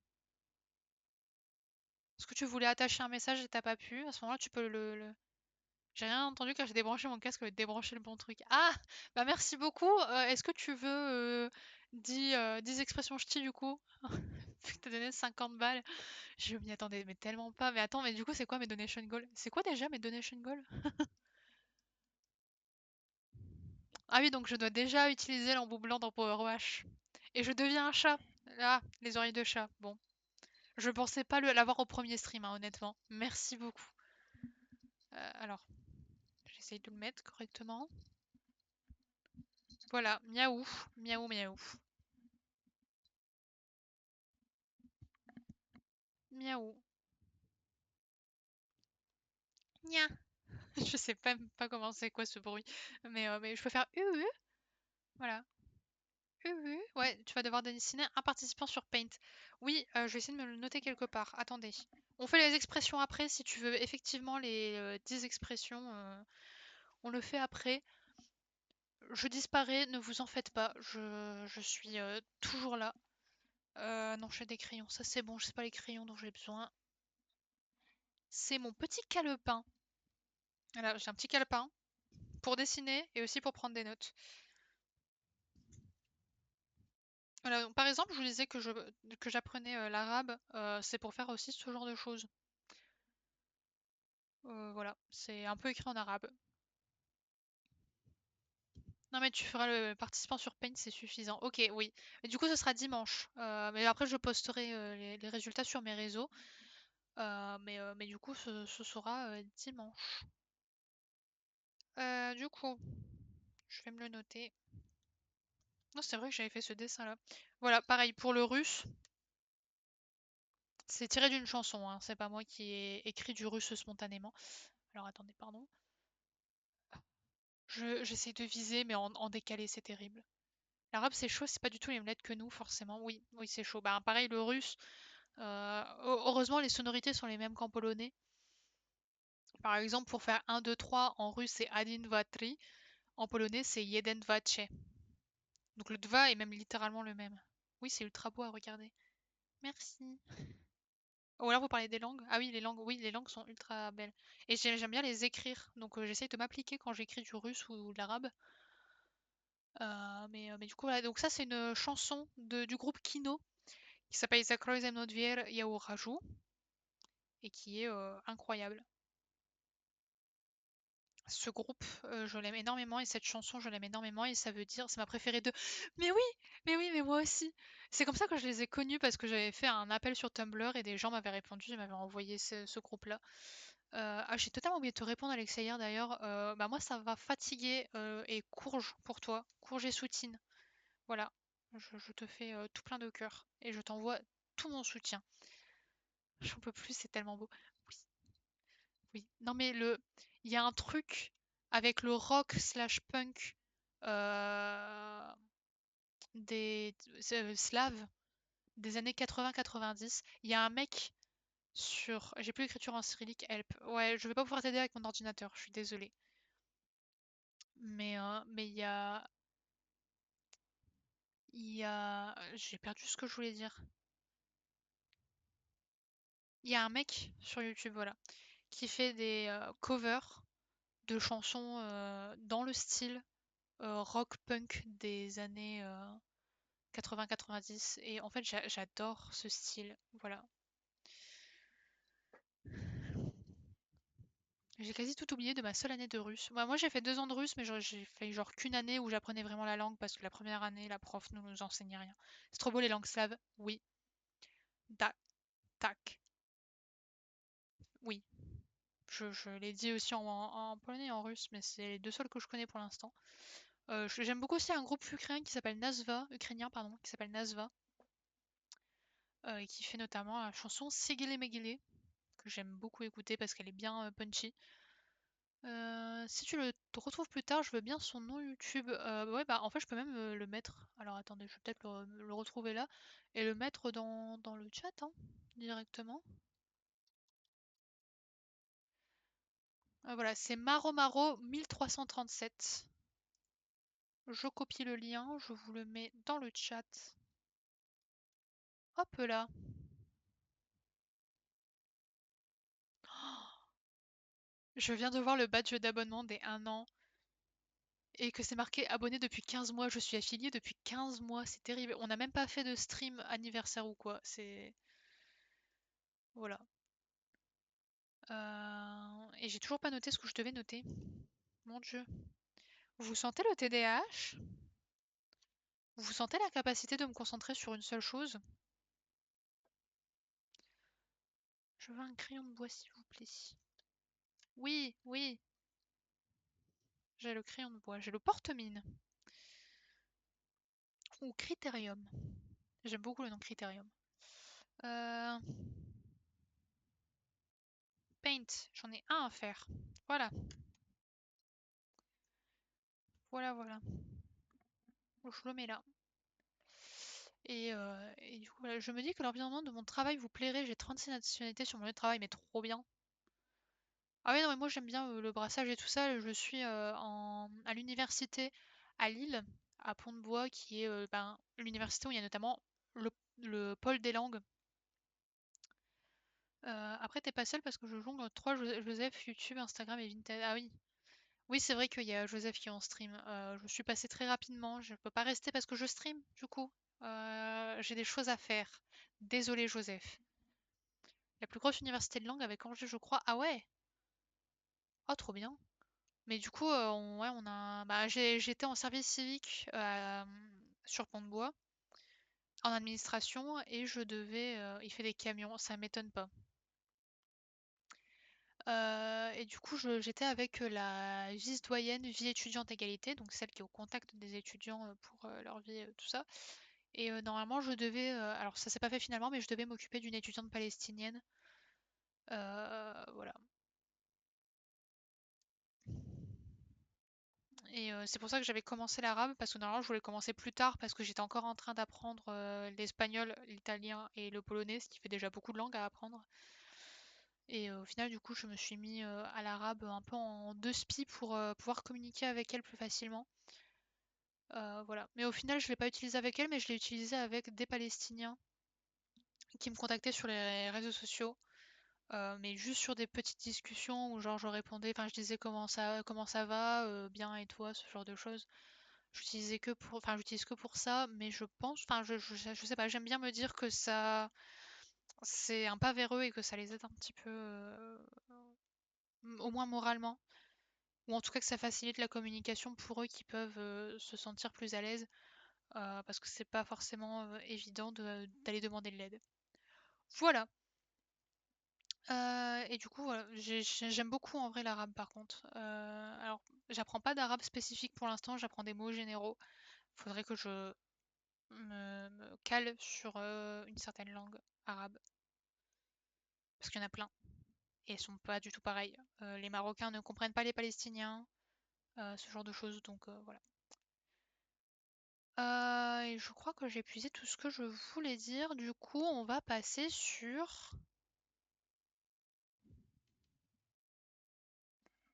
Est-ce que tu voulais attacher un message et t'as pas pu? À ce moment-là, tu peux J'ai rien entendu quand j'ai débranché mon casque, de débrancher le bon truc. Ah! Bah merci beaucoup. Est-ce que tu veux 10 expressions ch'ti du coup? Vu que t'as donné 50 balles. Je m'y attendais mais tellement pas. Mais attends, mais du coup, c'est quoi mes donation goals? C'est quoi déjà mes donation goals? Ah oui, donc je dois déjà utiliser l'embout blanc dans Power Wash. Et je deviens un chat. Là, les oreilles de chat. Bon. Je pensais pas l'avoir au premier stream, hein, honnêtement. Merci beaucoup. Alors, j'essaye de le mettre correctement. Voilà, miaou, miaou, miaou. Miaou. Nia. Je sais même pas comment c'est quoi ce bruit. Mais je peux faire voilà. Ouais, tu vas devoir dessiner un participant sur Paint. Oui, je vais essayer de me le noter quelque part. Attendez. On fait les expressions après si tu veux effectivement les 10 expressions. On le fait après. Je disparais, ne vous en faites pas. Je suis toujours là. Non, j'ai des crayons. Ça c'est bon, je sais pas les crayons dont j'ai besoin. C'est mon petit calepin. Voilà, j'ai un petit calepin pour dessiner et aussi pour prendre des notes. Voilà, donc, par exemple, je vous disais que j'apprenais l'arabe, c'est pour faire aussi ce genre de choses. Voilà, c'est un peu écrit en arabe. Non mais tu feras le participant sur Paint, c'est suffisant. Ok, oui. Et du coup, ce sera dimanche. Mais après, je posterai les résultats sur mes réseaux. Mais du coup, ce sera dimanche. Du coup, je vais me le noter. Non, c'est vrai que j'avais fait ce dessin-là. Voilà, pareil pour le russe. C'est tiré d'une chanson, hein. C'est pas moi qui ai écrit du russe spontanément. Alors attendez, pardon. J'essaie de viser, mais en décalé, c'est terrible. L'arabe, c'est chaud, c'est pas du tout les mêmes lettres que nous, forcément. Oui, oui, c'est chaud. Bah, pareil, le russe. Heureusement, les sonorités sont les mêmes qu'en polonais. Par exemple, pour faire 1, 2, 3, en russe, c'est Adin, 2, 3. En polonais, c'est Jeden, 2, 3. Donc le dva est même littéralement le même. Oui, c'est ultra beau à regarder. Merci. Ou alors vous parlez des langues? Ah oui, les langues sont ultra belles. Et j'aime bien les écrire. Donc j'essaye de m'appliquer quand j'écris du russe ou de l'arabe. Mais du coup, voilà. Donc ça, c'est une chanson du groupe Kino qui s'appelle Zakroy Zemnodvier Yaouraju et qui est incroyable. Ce groupe, je l'aime énormément et cette chanson, je l'aime énormément et ça veut dire, c'est ma préférée de. Mais oui, mais moi aussi. C'est comme ça que je les ai connus parce que j'avais fait un appel sur Tumblr et des gens m'avaient répondu, ils m'avaient envoyé ce groupe-là. Ah, j'ai totalement oublié de te répondre, Alexia, hier d'ailleurs. Bah moi, ça va fatiguer et courge pour toi, courge et soutine. Voilà, je te fais tout plein de cœur et je t'envoie tout mon soutien. J'en peux plus, c'est tellement beau. Oui, oui. Non mais il y a un truc avec le rock slash punk euh, des slaves des années 80-90. Il y a un mec j'ai plus l'écriture en cyrillique, help. Ouais, je vais pas pouvoir t'aider avec mon ordinateur, je suis désolée. Mais j'ai perdu ce que je voulais dire. Il y a un mec sur YouTube, voilà, qui fait des covers de chansons dans le style rock punk des années 80-90 et en fait j'adore ce style, voilà. J'ai quasi tout oublié de ma seule année de russe. Moi j'ai fait 2 ans de russe mais j'ai fait genre qu'une année où j'apprenais vraiment la langue parce que la première année la prof ne nous enseignait rien. C'est trop beau les langues slaves, oui. Da, tac, oui. Je l'ai dit aussi en polonais et en russe mais c'est les deux seuls que je connais pour l'instant. J'aime beaucoup aussi un groupe ukrainien qui s'appelle Nazva, ukrainien pardon, qui s'appelle Nazva, et qui fait notamment la chanson Segele Megele, que j'aime beaucoup écouter parce qu'elle est bien punchy. Si tu te retrouves plus tard, je veux bien son nom YouTube. Ouais, bah en fait, je peux même le mettre. Alors attendez, je vais peut-être le retrouver là et le mettre dans le chat, hein. directement. Voilà, c'est Maromaro 1337. Je copie le lien, je vous le mets dans le chat. Hop là. Je viens de voir le badge d'abonnement des 1 an et que c'est marqué abonné depuis 15 mois. Je suis affiliée depuis 15 mois, c'est terrible. On n'a même pas fait de stream anniversaire ou quoi. C'est. Voilà. Et j'ai toujours pas noté ce que je devais noter. Mon Dieu. Vous sentez le TDAH? Vous sentez la capacité de me concentrer sur une seule chose? Je veux un crayon de bois, s'il vous plaît. Oui, oui, j'ai le crayon de bois. J'ai le porte-mine. Ou critérium. J'aime beaucoup le nom critérium. Euh, Paint, j'en ai un à faire. Voilà, voilà, voilà. Je le mets là. Et du coup, voilà, je me dis que l'environnement de mon travail vous plairait. J'ai 36 nationalités sur mon lieu de travail, mais trop bien. Ah oui, non, mais moi j'aime bien le brassage et tout ça. Je suis à l'université à Lille, à Pont-de-Bois, qui est l'université où il y a notamment le, le pôle des langues. Après, t'es pas seul parce que je jongle entre trois Joseph, YouTube, Instagram et Vinted. Ah oui, oui, c'est vrai qu'il y a Joseph qui est en stream. Je suis passée très rapidement. Je peux pas rester parce que je stream, du coup. J'ai des choses à faire. Désolée, Joseph. La plus grosse université de langue avec Angers, je crois. Ah ouais? Oh, trop bien. Mais du coup, ouais, on a. Bah, j'étais en service civique sur Pont-de-Bois, en administration, et je devais. Il fait des camions, ça m'étonne pas. Et du coup, j'étais avec la vice-doyenne vie étudiante égalité, donc celle qui est au contact des étudiants pour leur vie, tout ça. Et normalement, je devais, alors ça s'est pas fait finalement, mais je devais m'occuper d'une étudiante palestinienne. Voilà. Et c'est pour ça que j'avais commencé l'arabe, parce que normalement, je voulais commencer plus tard, parce que j'étais encore en train d'apprendre l'espagnol, l'italien et le polonais, ce qui fait déjà beaucoup de langues à apprendre. Et au final, du coup, je me suis mis à l'arabe un peu en deux spi pour pouvoir communiquer avec elle plus facilement. Voilà. Mais au final, je ne l'ai pas utilisé avec elle, mais je l'ai utilisé avec des Palestiniens qui me contactaient sur les réseaux sociaux. Mais juste sur des petites discussions où genre je répondais, enfin je disais comment ça va, bien et toi, ce genre de choses. J'utilise que pour ça, mais je pense, enfin je sais pas, j'aime bien me dire que ça c'est un pas vers eux et que ça les aide un petit peu, au moins moralement, ou en tout cas que ça facilite la communication pour eux qui peuvent se sentir plus à l'aise, parce que c'est pas forcément évident d'aller demander de l'aide. Voilà. Et du coup, voilà, j'aime beaucoup en vrai l'arabe par contre. Alors, j'apprends pas d'arabe spécifique pour l'instant, j'apprends des mots généraux. Faudrait que je me cale sur une certaine langue arabe, parce qu'il y en a plein, et elles sont pas du tout pareilles. Les Marocains ne comprennent pas les Palestiniens, ce genre de choses, donc voilà. Et je crois que j'ai épuisé tout ce que je voulais dire, du coup, on va passer sur...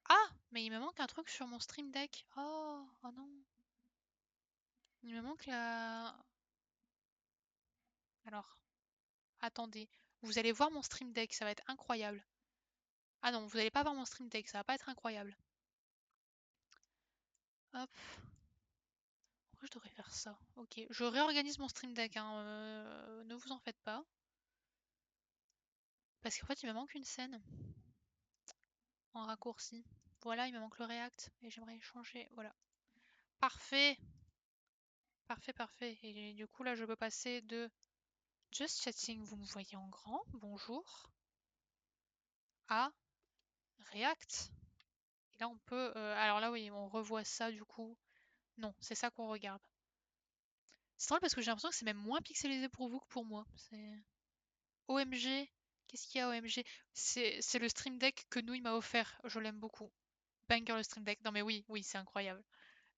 Ah! Mais il me manque un truc sur mon Stream Deck. Oh non. Il me manque la... Alors, attendez. Vous allez voir mon Stream Deck, ça va être incroyable. Ah non, vous allez pas voir mon Stream Deck, ça va pas être incroyable. Hop. Pourquoi je devrais faire ça? Ok, je réorganise mon Stream Deck, hein, ne vous en faites pas. Parce qu'en fait, il me manque une scène en raccourci. Voilà, il me manque le React et j'aimerais changer. Voilà. Parfait, parfait, parfait. Et du coup, là, je peux passer de Just Chatting, vous me voyez en grand, bonjour, à React. Et là, on peut. Alors là, oui, on revoit ça du coup. Non, c'est ça qu'on regarde. C'est drôle parce que j'ai l'impression que c'est même moins pixelisé pour vous que pour moi. C'est OMG. Qu'est-ce qu'il y a OMG? C'est le Stream Deck que nous il m'a offert. Je l'aime beaucoup. Banger le Stream Deck. Non mais oui, oui, c'est incroyable.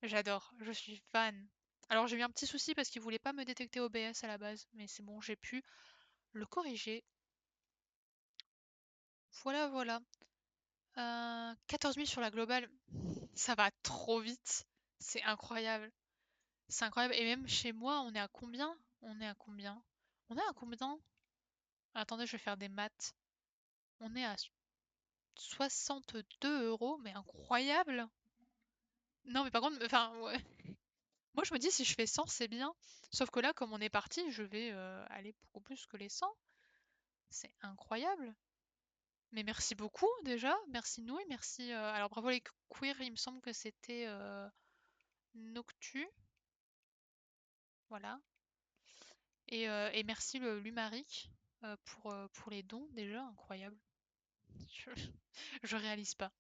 J'adore. Je suis fan. Alors j'ai eu un petit souci parce qu'il voulait pas me détecter OBS à la base, mais c'est bon, j'ai pu le corriger. Voilà, voilà. 14 000 sur la globale, ça va trop vite. C'est incroyable. C'est incroyable. Et même chez moi, on est à combien? On est à combien? On est à combien? Attendez, je vais faire des maths. On est à 62 €, mais incroyable! Non, mais par contre, enfin, ouais. Moi je me dis si je fais 100, c'est bien. Sauf que là, comme on est parti, je vais aller beaucoup plus que les 100. C'est incroyable. Mais merci beaucoup déjà. Merci Nouille, merci. Alors bravo les queers, il me semble que c'était Noctu. Voilà. Et merci le Lumaric pour les dons déjà, incroyable. Je, je réalise pas.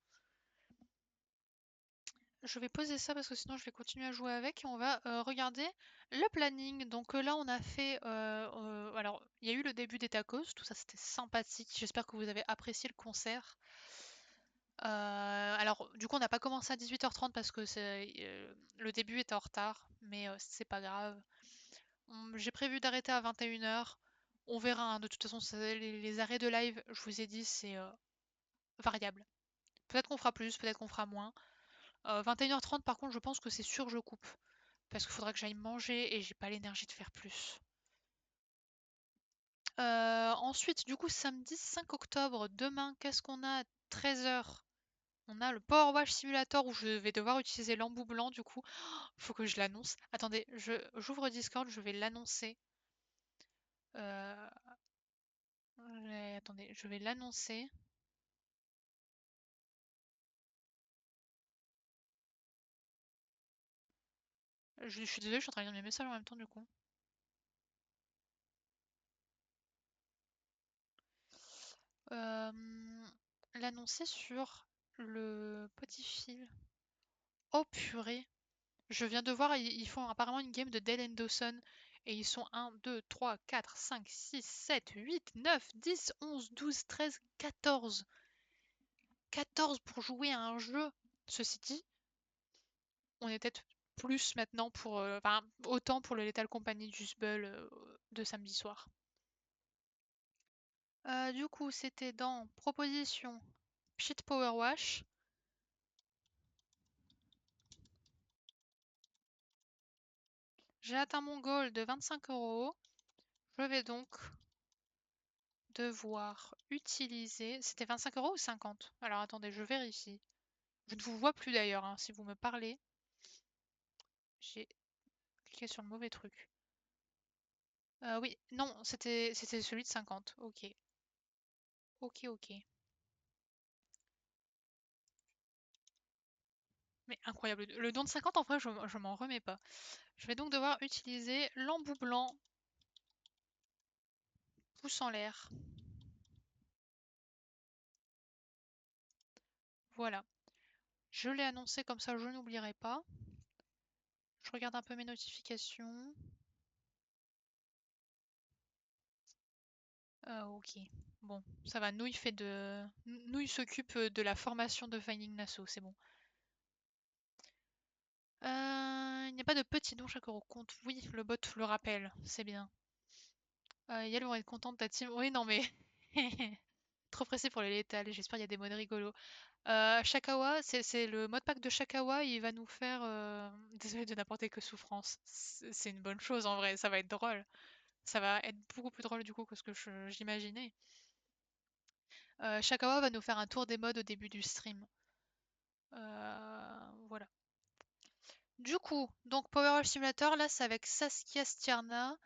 Je vais poser ça parce que sinon je vais continuer à jouer avec et on va regarder le planning. Donc là on a fait, alors il y a eu le début des tacos, tout ça c'était sympathique. J'espère que vous avez apprécié le concert. Alors du coup on n'a pas commencé à 18h30 parce que le début était en retard, mais c'est pas grave. J'ai prévu d'arrêter à 21h. On verra, hein. De toute façon les arrêts de live, je vous ai dit, c'est variable. Peut-être qu'on fera plus, peut-être qu'on fera moins. 21h30 par contre je pense que c'est sûr je coupe. Parce qu'il faudra que j'aille manger et j'ai pas l'énergie de faire plus. Ensuite, du coup, samedi 5 octobre, demain, qu'est-ce qu'on a à 13h? On a le Power Wash Simulator où je vais devoir utiliser l'embout blanc, du coup. Faut que je l'annonce. Attendez, j'ouvre Discord, je vais l'annoncer. Euh, Attendez, je vais l'annoncer. Je suis désolée, je suis en train de lire mes messages en même temps, du coup. Euh, L'annoncer sur le petit fil. Oh purée! Je viens de voir, ils font apparemment une game de Dead and Dawson. Et ils sont 1, 2, 3, 4, 5, 6, 7, 8, 9, 10, 11, 12, 13, 14. 14 pour jouer à un jeu. Ceci dit, on est peut-être plus maintenant pour. Enfin, autant pour le Lethal Company du Sbull de samedi soir. Du coup, c'était dans Proposition Pit Power Wash. J'ai atteint mon goal de 25 €. Je vais donc devoir utiliser. C'était 25 € ou 50? Alors attendez, je vérifie. Je ne vous vois plus d'ailleurs, hein, si vous me parlez. J'ai cliqué sur le mauvais truc. Oui, non, c'était celui de 50. Ok. Ok, ok. Mais incroyable. Le don de 50, en vrai, je m'en remets pas. Je vais donc devoir utiliser l'embout blanc. Pouce en l'air. Voilà. Je l'ai annoncé comme ça, je n'oublierai pas. Je regarde un peu mes notifications. Ok. Bon, ça va. Nouille s'occupe de la formation de Finding Nassau, c'est bon. Il n'y a pas de petit don chaque euro compte. Oui, le bot le rappelle, c'est bien. Yael vont être contente de ta team. Oui, non mais. Trop pressé pour les létales, j'espère qu'il y a des modes rigolos. Shakawa, c'est le mode pack de Shakawa, il va nous faire. Désolé de n'apporter que souffrance. C'est une bonne chose en vrai, ça va être drôle. Ça va être beaucoup plus drôle du coup que ce que j'imaginais. Shakawa va nous faire un tour des modes au début du stream. Voilà. Du coup, donc Power Wash Simulator, là c'est avec Saskia Stierna,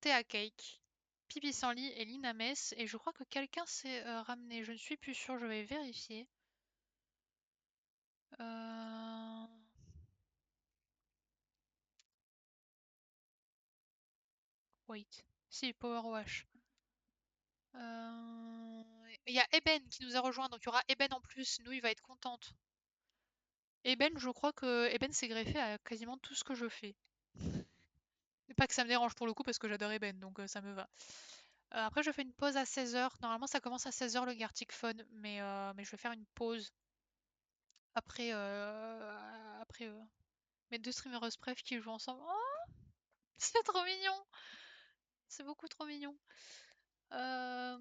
Théa Cake, Pipi Sanli et Lina Mess. Et je crois que quelqu'un s'est ramené. Je ne suis plus sûre, je vais vérifier. Euh... Wait. Si, Power Wash. Il y a Eben qui nous a rejoint, donc il y aura Eben en plus. Nous, il va être contente. Eben, je crois que Eben s'est greffé à quasiment tout ce que je fais. Pas que ça me dérange pour le coup parce que j'adore Eben, donc ça me va. Après, je fais une pause à 16h. Normalement, ça commence à 16h le Gartic Phone, mais je vais faire une pause après mes deux streamers pref qui jouent ensemble. Oh, c'est trop mignon! C'est beaucoup trop mignon. Euh,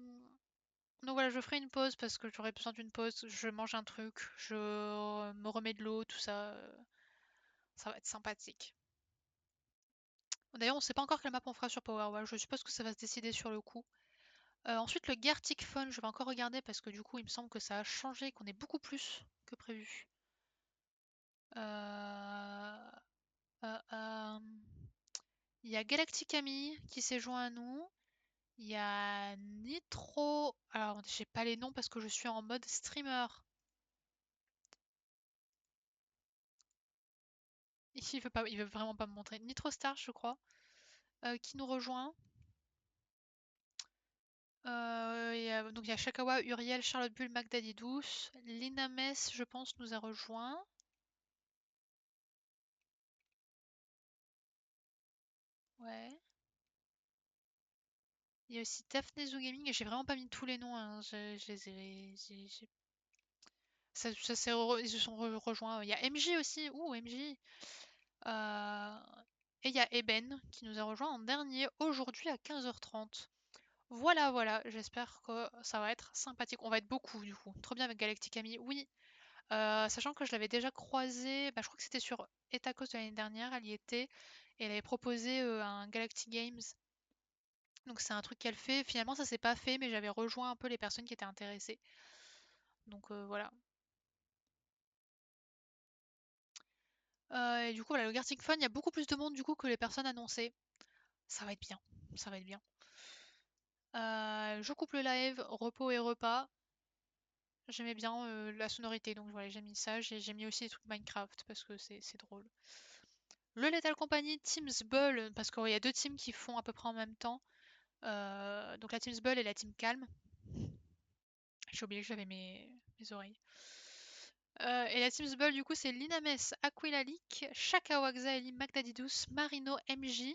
Donc voilà, je ferai une pause parce que j'aurai besoin d'une pause. Je mange un truc, je me remets de l'eau, tout ça. Ça va être sympathique. D'ailleurs, on sait pas encore quelle map on fera sur Powerwall. Je suppose que ça va se décider sur le coup. Ensuite, le Gartic Phone, je vais encore regarder parce que du coup, il me semble que ça a changé, qu'on est beaucoup plus que prévu. Euh, Il y a Galactic Camille qui s'est joint à nous. Il y a Nitro. Alors, j'ai pas les noms parce que je suis en mode streamer. Il veut vraiment pas me montrer. Nitro Star, je crois, qui nous rejoint. Donc il y a Shakawa, Uriel, Charlotte Bull, Magdadi Douce. Lina Mess, je pense, nous a rejoint. Ouais. Il y a aussi Daphne Zoo Gaming, et j'ai vraiment pas mis tous les noms, hein. Je les ai. Ils se sont rejoints. Il y a MJ aussi. Ouh, MJ. Euh, Et il y a Eben qui nous a rejoint en dernier aujourd'hui à 15h30. Voilà, voilà, j'espère que ça va être sympathique. On va être beaucoup du coup. Trop bien avec Galactic Ami. Oui, sachant que je l'avais déjà croisée, bah, je crois que c'était sur Etacos de l'année dernière, elle y était, et elle avait proposé un Galactic Games. Donc c'est un truc qu'elle fait. Finalement, ça s'est pas fait, mais j'avais rejoint un peu les personnes qui étaient intéressées. Donc voilà. Et du coup, voilà, le Gartic Fun, il y a beaucoup plus de monde du coup que les personnes annoncées. Ça va être bien. Ça va être bien. Je coupe le live, repos et repas. J'aimais bien la sonorité, donc voilà, j'ai mis ça. J'ai mis aussi des trucs Minecraft parce que c'est drôle. Le Lethal Company, Teams Bull, parce qu'il y a deux teams qui font à peu près en même temps. Donc la Teams Bull et la Team Calm. J'ai oublié que j'avais mes oreilles. Et la Teams Bull, du coup, c'est Linames, Aquila Leak, Shaka Waxaeli, Magdadidous, Marino, MJ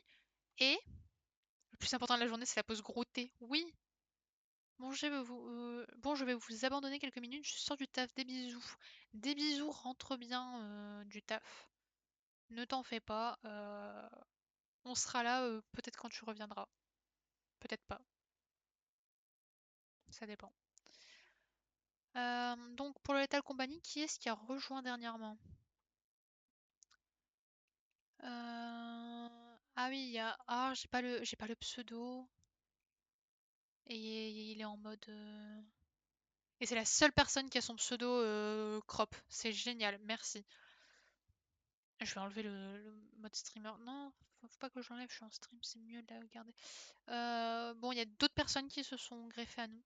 et le plus important de la journée, c'est la pause gros thé. Oui, bon, je vais vous abandonner quelques minutes. Je sors du taf. Des bisous. Des bisous, rentre bien du taf. Ne t'en fais pas. On sera là peut-être quand tu reviendras. Peut-être pas. Ça dépend. Donc pour le Lethal Company, qui est-ce qui a rejoint dernièrement? Ah oui, il y a. Ah, j'ai pas le pseudo. Et il est en mode. Et c'est la seule personne qui a son pseudo crop. C'est génial, merci. Je vais enlever le mode streamer. Non, faut pas que je l'enlève, je suis en stream, c'est mieux de la garder. Bon, il y a d'autres personnes qui se sont greffées à nous.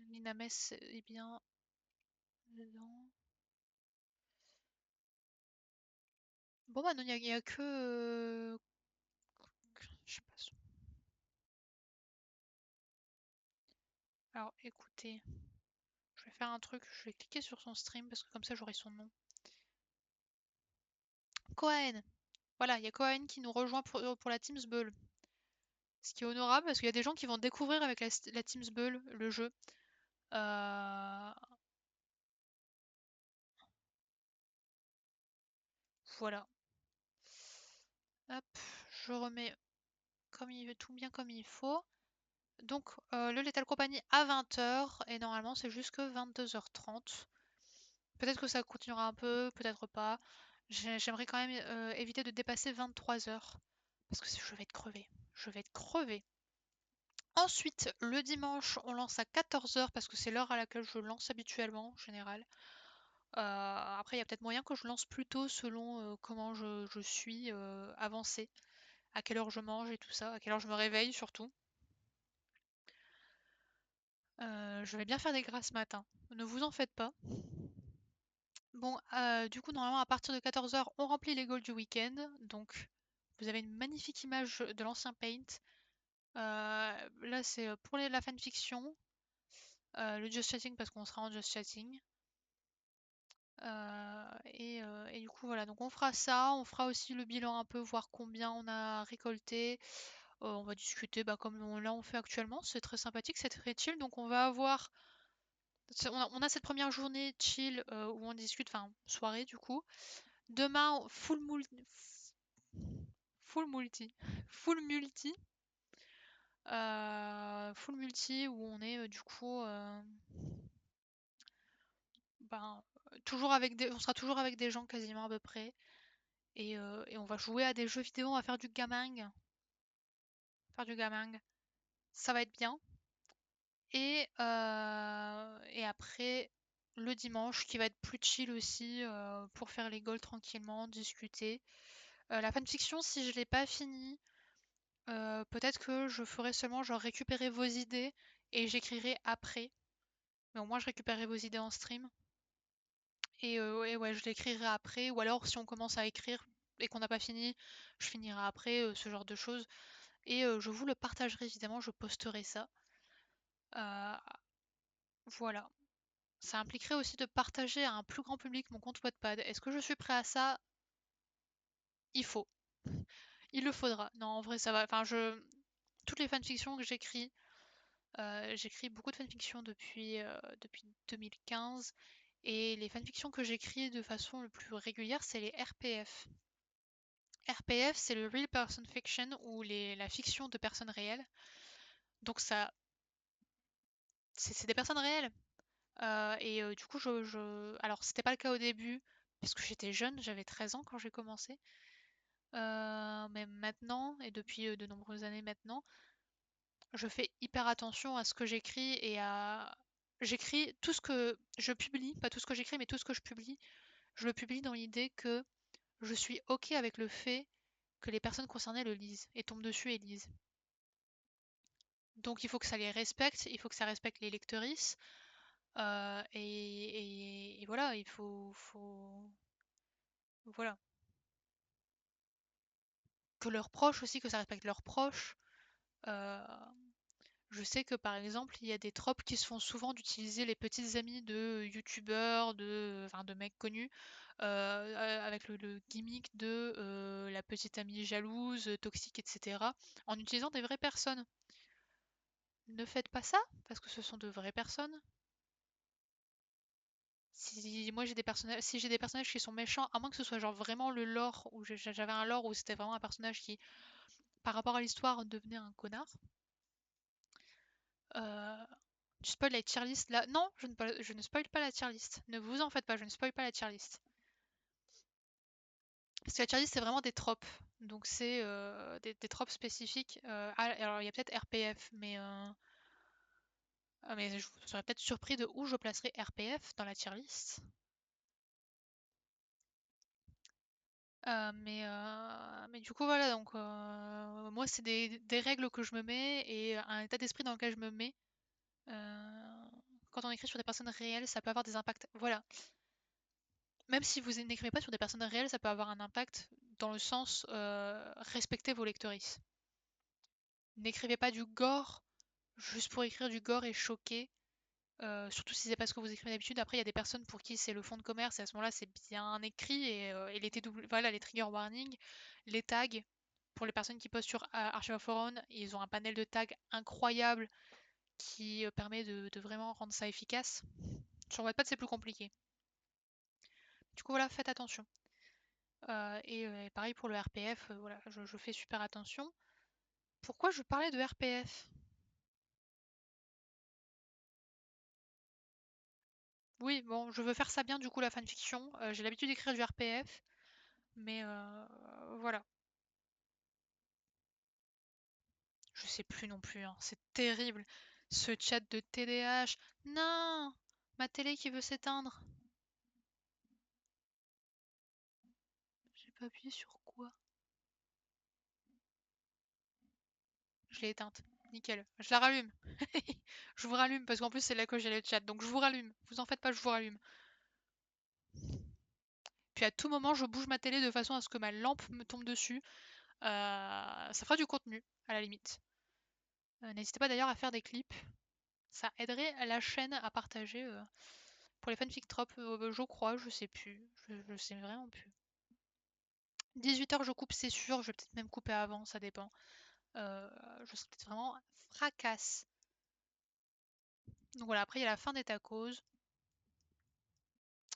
Lina Mess est bien dedans. Bon, bah non, il y a que. Je sais pas. Alors, écoutez, je vais faire un truc, je vais cliquer sur son stream parce que comme ça j'aurai son nom. Cohen! Voilà, il y a Cohen qui nous rejoint pour la Teams Bull. Ce qui est honorable parce qu'il y a des gens qui vont découvrir avec la Teams Bull le jeu. Euh, voilà. Hop, je remets comme il veut, tout bien comme il faut. Donc le Lethal Company à 20h et normalement c'est jusque 22h30. Peut-être que ça continuera un peu, peut-être pas. J'aimerais quand même éviter de dépasser 23h parce que je vais être crevée. Je vais être crevée. Ensuite, le dimanche, on lance à 14h parce que c'est l'heure à laquelle je lance habituellement en général. Après, il y a peut-être moyen que je lance plus tôt selon comment je suis avancée, à quelle heure je mange et tout ça, à quelle heure je me réveille surtout. Je vais bien faire des gras ce matin. Ne vous en faites pas. Bon, du coup, normalement, à partir de 14h, on remplit les goals du week-end. Donc, vous avez une magnifique image de l'ancien Paint. Là, c'est pour la fanfiction. Le Just Chatting, parce qu'on sera en Just Chatting. Et du coup, voilà. Donc, on fera ça. On fera aussi le bilan un peu, voir combien on a récolté. On va discuter bah, comme là on fait actuellement. C'est très sympathique, c'est très chill. Donc, on va avoir on a cette première journée chill où on discute, enfin soirée du coup. Demain, full multi, full multi. full multi où on est du coup ben, on sera toujours avec des gens quasiment à peu près et on va jouer à des jeux vidéo, on va faire du gaming, ça va être bien. Et après le dimanche qui va être plus chill aussi pour faire les goals tranquillement, discuter. La fanfiction, si je l'ai pas fini, peut-être que je ferai seulement genre récupérer vos idées et j'écrirai après. Mais au moins je récupérerai vos idées en stream. Et ouais, je l'écrirai après. Ou alors si on commence à écrire et qu'on n'a pas fini, je finirai après, ce genre de choses. Et je vous le partagerai évidemment, je posterai ça. Euh, voilà. Ça impliquerait aussi de partager à un plus grand public mon compte Wattpad. Est-ce que je suis prêt à ça? Il faut. Il le faudra. Non, en vrai, ça va. Enfin, toutes les fanfictions que j'écris beaucoup de fanfictions depuis 2015. Et les fanfictions que j'écris de façon le plus régulière, c'est les RPF. RPF, c'est le Real Person Fiction ou la fiction de personnes réelles. Donc ça, c'est des personnes réelles. Du coup, alors c'était pas le cas au début parce que j'étais jeune, j'avais 13 ans quand j'ai commencé. Mais maintenant, et depuis de nombreuses années maintenant, je fais hyper attention à ce que j'écris et à... J'écris tout ce que je publie, pas tout ce que j'écris, mais tout ce que je publie, je le publie dans l'idée que je suis OK avec le fait que les personnes concernées le lisent et tombent dessus et lisent. Donc il faut que ça les respecte, il faut que ça respecte les lectrices. Et voilà, voilà. Que leurs proches aussi, que ça respecte leurs proches. Euh, je sais que par exemple, il y a des tropes qui se font souvent d'utiliser les petites amies de youtubeurs, enfin, de mecs connus, avec le gimmick de la petite amie jalouse, toxique, etc., en utilisant des vraies personnes. Ne faites pas ça, parce que ce sont de vraies personnes. Si j'ai des personnages qui sont méchants, à moins que ce soit genre vraiment le lore, où j'avais un lore où c'était vraiment un personnage qui, par rapport à l'histoire, devenait un connard. Euh, tu spoil la tier list là? Non, je ne spoil pas la tier list. Ne vous en faites pas, je ne spoil pas la tier list. Parce que la tier list, c'est vraiment des tropes. Donc c'est des tropes spécifiques. Alors il y a peut-être RPF, mais je serais peut-être surpris de où je placerai RPF dans la tier list. Mais du coup, voilà, donc moi, c'est des règles que je me mets et un état d'esprit dans lequel je me mets. Euh, Quand on écrit sur des personnes réelles, ça peut avoir des impacts. Voilà. Même si vous n'écrivez pas sur des personnes réelles, ça peut avoir un impact dans le sens respectez vos lectrices. N'écrivez pas du gore juste pour écrire du gore et choquer. Surtout si c'est pas ce que vous écrivez d'habitude. Après, il y a des personnes pour qui c'est le fond de commerce et à ce moment-là, c'est bien écrit et voilà, les trigger warnings, les tags. Pour les personnes qui postent sur Archive of Our Own, ils ont un panel de tags incroyable qui permet de vraiment rendre ça efficace. Sur Wattpad, c'est plus compliqué. Du coup, voilà, faites attention. Et pareil pour le RPF, voilà, je fais super attention. Pourquoi je parlais de RPF? Oui, bon, je veux faire ça bien du coup la fanfiction. J'ai l'habitude d'écrire du RPF, mais voilà. Je sais plus non plus, hein. C'est terrible. Ce chat de TDH. Non! Ma télé qui veut s'éteindre. J'ai pas appuyé sur quoi? Je l'ai éteinte. Nickel. Je la rallume. Je vous rallume parce qu'en plus c'est là que j'ai le chat. Donc je vous rallume. Vous en faites pas, je vous rallume. Puis à tout moment, je bouge ma télé de façon à ce que ma lampe me tombe dessus. Ça fera du contenu, à la limite. N'hésitez pas d'ailleurs à faire des clips. Ça aiderait la chaîne à partager pour les fanfic tropes, je crois, je sais plus. Je sais vraiment plus. 18h je coupe, c'est sûr. Je vais peut-être même couper avant, ça dépend. Euh, je serai peut-être vraiment fracasse. Donc voilà, après il y a la fin des tacos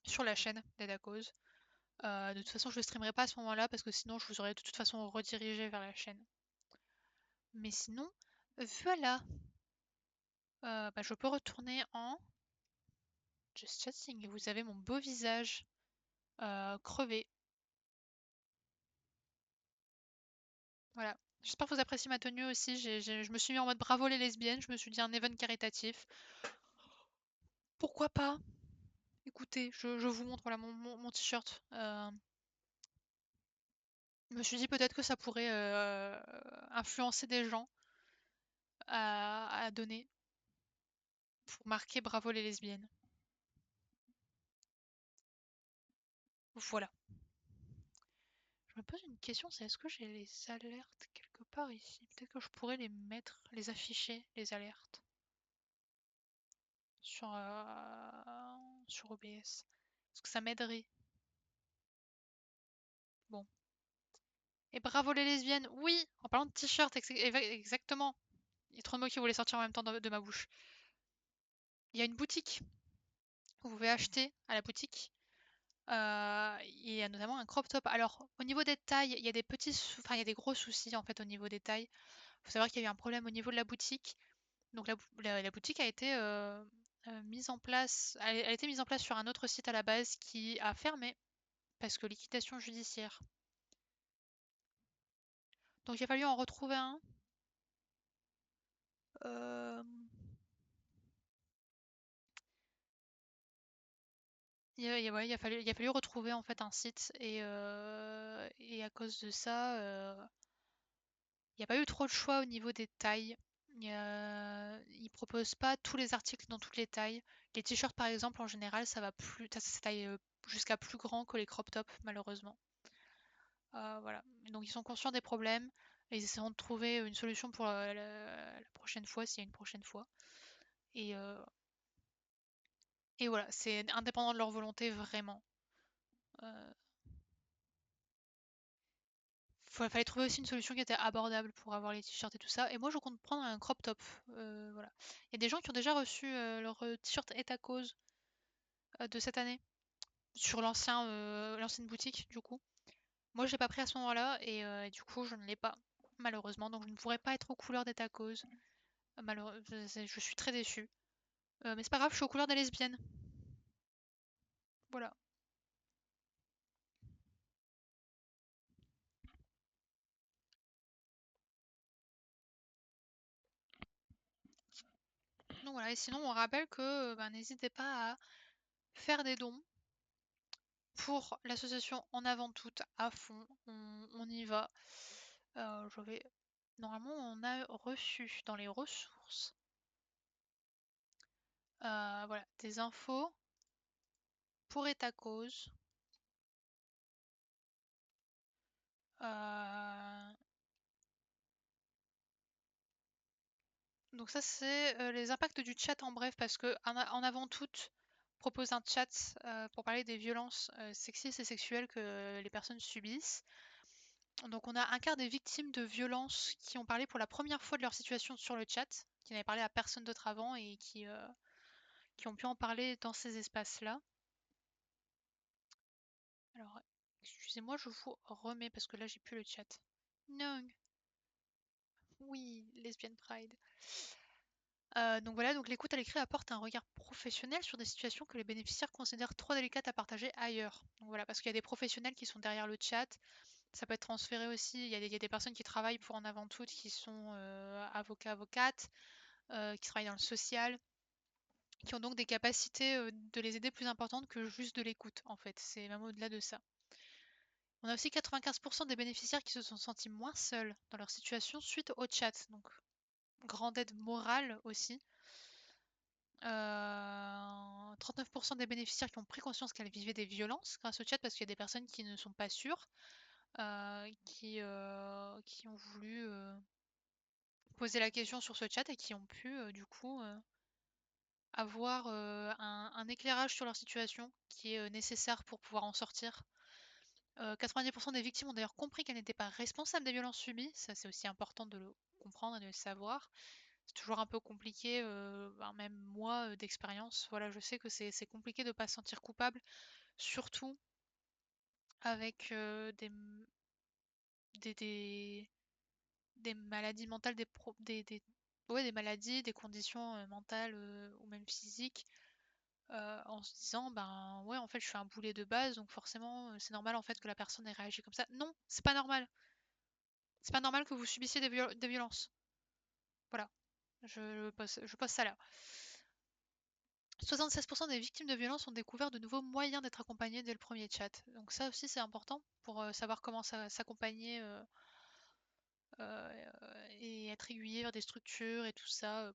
sur la chaîne des tacos. De toute façon, je ne streamerai pas à ce moment-là parce que sinon je vous aurais de toute façon redirigé vers la chaîne. Mais sinon, Voilà. Bah, je peux retourner en Just Chatting et vous avez mon beau visage crevé. Voilà. J'espère que vous appréciez ma tenue aussi. Je me suis mis en mode bravo les lesbiennes. Je me suis dit un event caritatif. Pourquoi pas? Écoutez, je vous montre voilà, mon t-shirt. Je me suis dit peut-être que ça pourrait influencer des gens à donner pour marquer bravo les lesbiennes. Voilà. Je me pose une question, c'est est-ce que j'ai les alertes quelque part ici? Peut-être que je pourrais les mettre, les afficher, les alertes, sur, sur OBS. Est-ce que ça m'aiderait? Bon. Et bravo les lesbiennes, oui! En parlant de t-shirt, exactement. Il y a trop de mots qui voulaient sortir en même temps de ma bouche. Il y a une boutique. Vous pouvez acheter à la boutique. Il y a notamment un crop top. Alors, au niveau des tailles, il y a des enfin, il y a des gros soucis en fait au niveau des tailles. Il faut savoir qu'il y a eu un problème au niveau de la boutique. Donc la boutique a été mise en place, elle a été mise en place sur un autre site à la base qui a fermé parce que liquidation judiciaire. Donc il a fallu en retrouver un. Euh, ouais, il a fallu retrouver en fait un site et à cause de ça, il n'y a pas eu trop de choix au niveau des tailles. Ils proposent pas tous les articles dans toutes les tailles. Les t-shirts par exemple en général ça taille jusqu'à plus grand que les crop tops malheureusement. Voilà. Donc ils sont conscients des problèmes et ils essaieront de trouver une solution pour la prochaine fois s'il y a une prochaine fois. Et, euh, et voilà, c'est indépendant de leur volonté vraiment. Euh, Fallait trouver aussi une solution qui était abordable pour avoir les t-shirts et tout ça. Et moi, je compte prendre un crop top. Voilà. Il y a des gens qui ont déjà reçu leur t-shirt est à cause de cette année sur l'ancienne boutique, du coup. Moi, je l'ai pas pris à ce moment-là et du coup, je ne l'ai pas, malheureusement. Donc, je ne pourrais pas être aux couleurs d'être à cause. Malheureusement, je suis très déçue. Mais c'est pas grave, je suis aux couleurs des lesbiennes. Voilà. Donc voilà. Et sinon, on rappelle que ben, n'hésitez pas à faire des dons pour l'association En Avant Toutes à fond. On y va. Je vais... Normalement, on a reçu dans les ressources voilà, des infos pour et à cause. Euh, Donc ça, c'est les impacts du chat en bref, parce que En Avant Toutes propose un chat pour parler des violences sexistes et sexuelles que les personnes subissent. Donc on a un quart des victimes de violences qui ont parlé pour la première fois de leur situation sur le chat, qui n'avaient parlé à personne d'autre avant et qui ont pu en parler dans ces espaces-là. Alors, excusez-moi, je vous remets parce que là j'ai plus le chat. Non, oui, Lesbian Pride. Donc voilà, donc l'écoute à l'écrit apporte un regard professionnel sur des situations que les bénéficiaires considèrent trop délicates à partager ailleurs. Donc voilà, parce qu'il y a des professionnels qui sont derrière le chat. Ça peut être transféré aussi. Il y a des personnes qui travaillent pour En Avant Toutes qui sont avocats, avocates, qui travaillent dans le social, qui ont donc des capacités de les aider plus importantes que juste de l'écoute, en fait. C'est même au-delà de ça. On a aussi 95% des bénéficiaires qui se sont sentis moins seuls dans leur situation suite au chat. Donc, grande aide morale aussi. 39% des bénéficiaires qui ont pris conscience qu'elles vivaient des violences grâce au chat parce qu'il y a des personnes qui ne sont pas sûres, qui ont voulu poser la question sur ce chat et qui ont pu du coup avoir un éclairage sur leur situation qui est nécessaire pour pouvoir en sortir. 90% des victimes ont d'ailleurs compris qu'elles n'étaient pas responsables des violences subies, ça c'est aussi important de le comprendre et de le savoir. C'est toujours un peu compliqué, ben, même moi d'expérience, voilà, je sais que c'est compliqué de ne pas se sentir coupable, surtout avec des, des, des maladies mentales, ouais, des maladies, des conditions mentales ou même physiques, en se disant, ben ouais, en fait, je suis un boulet de base, donc forcément, c'est normal en fait que la personne ait réagi comme ça. Non, c'est pas normal. C'est pas normal que vous subissiez des violences. Voilà, je pose ça là. 76% des victimes de violences ont découvert de nouveaux moyens d'être accompagnées dès le premier chat. Donc ça aussi c'est important pour savoir comment s'accompagner et être aiguillé vers des structures et tout ça,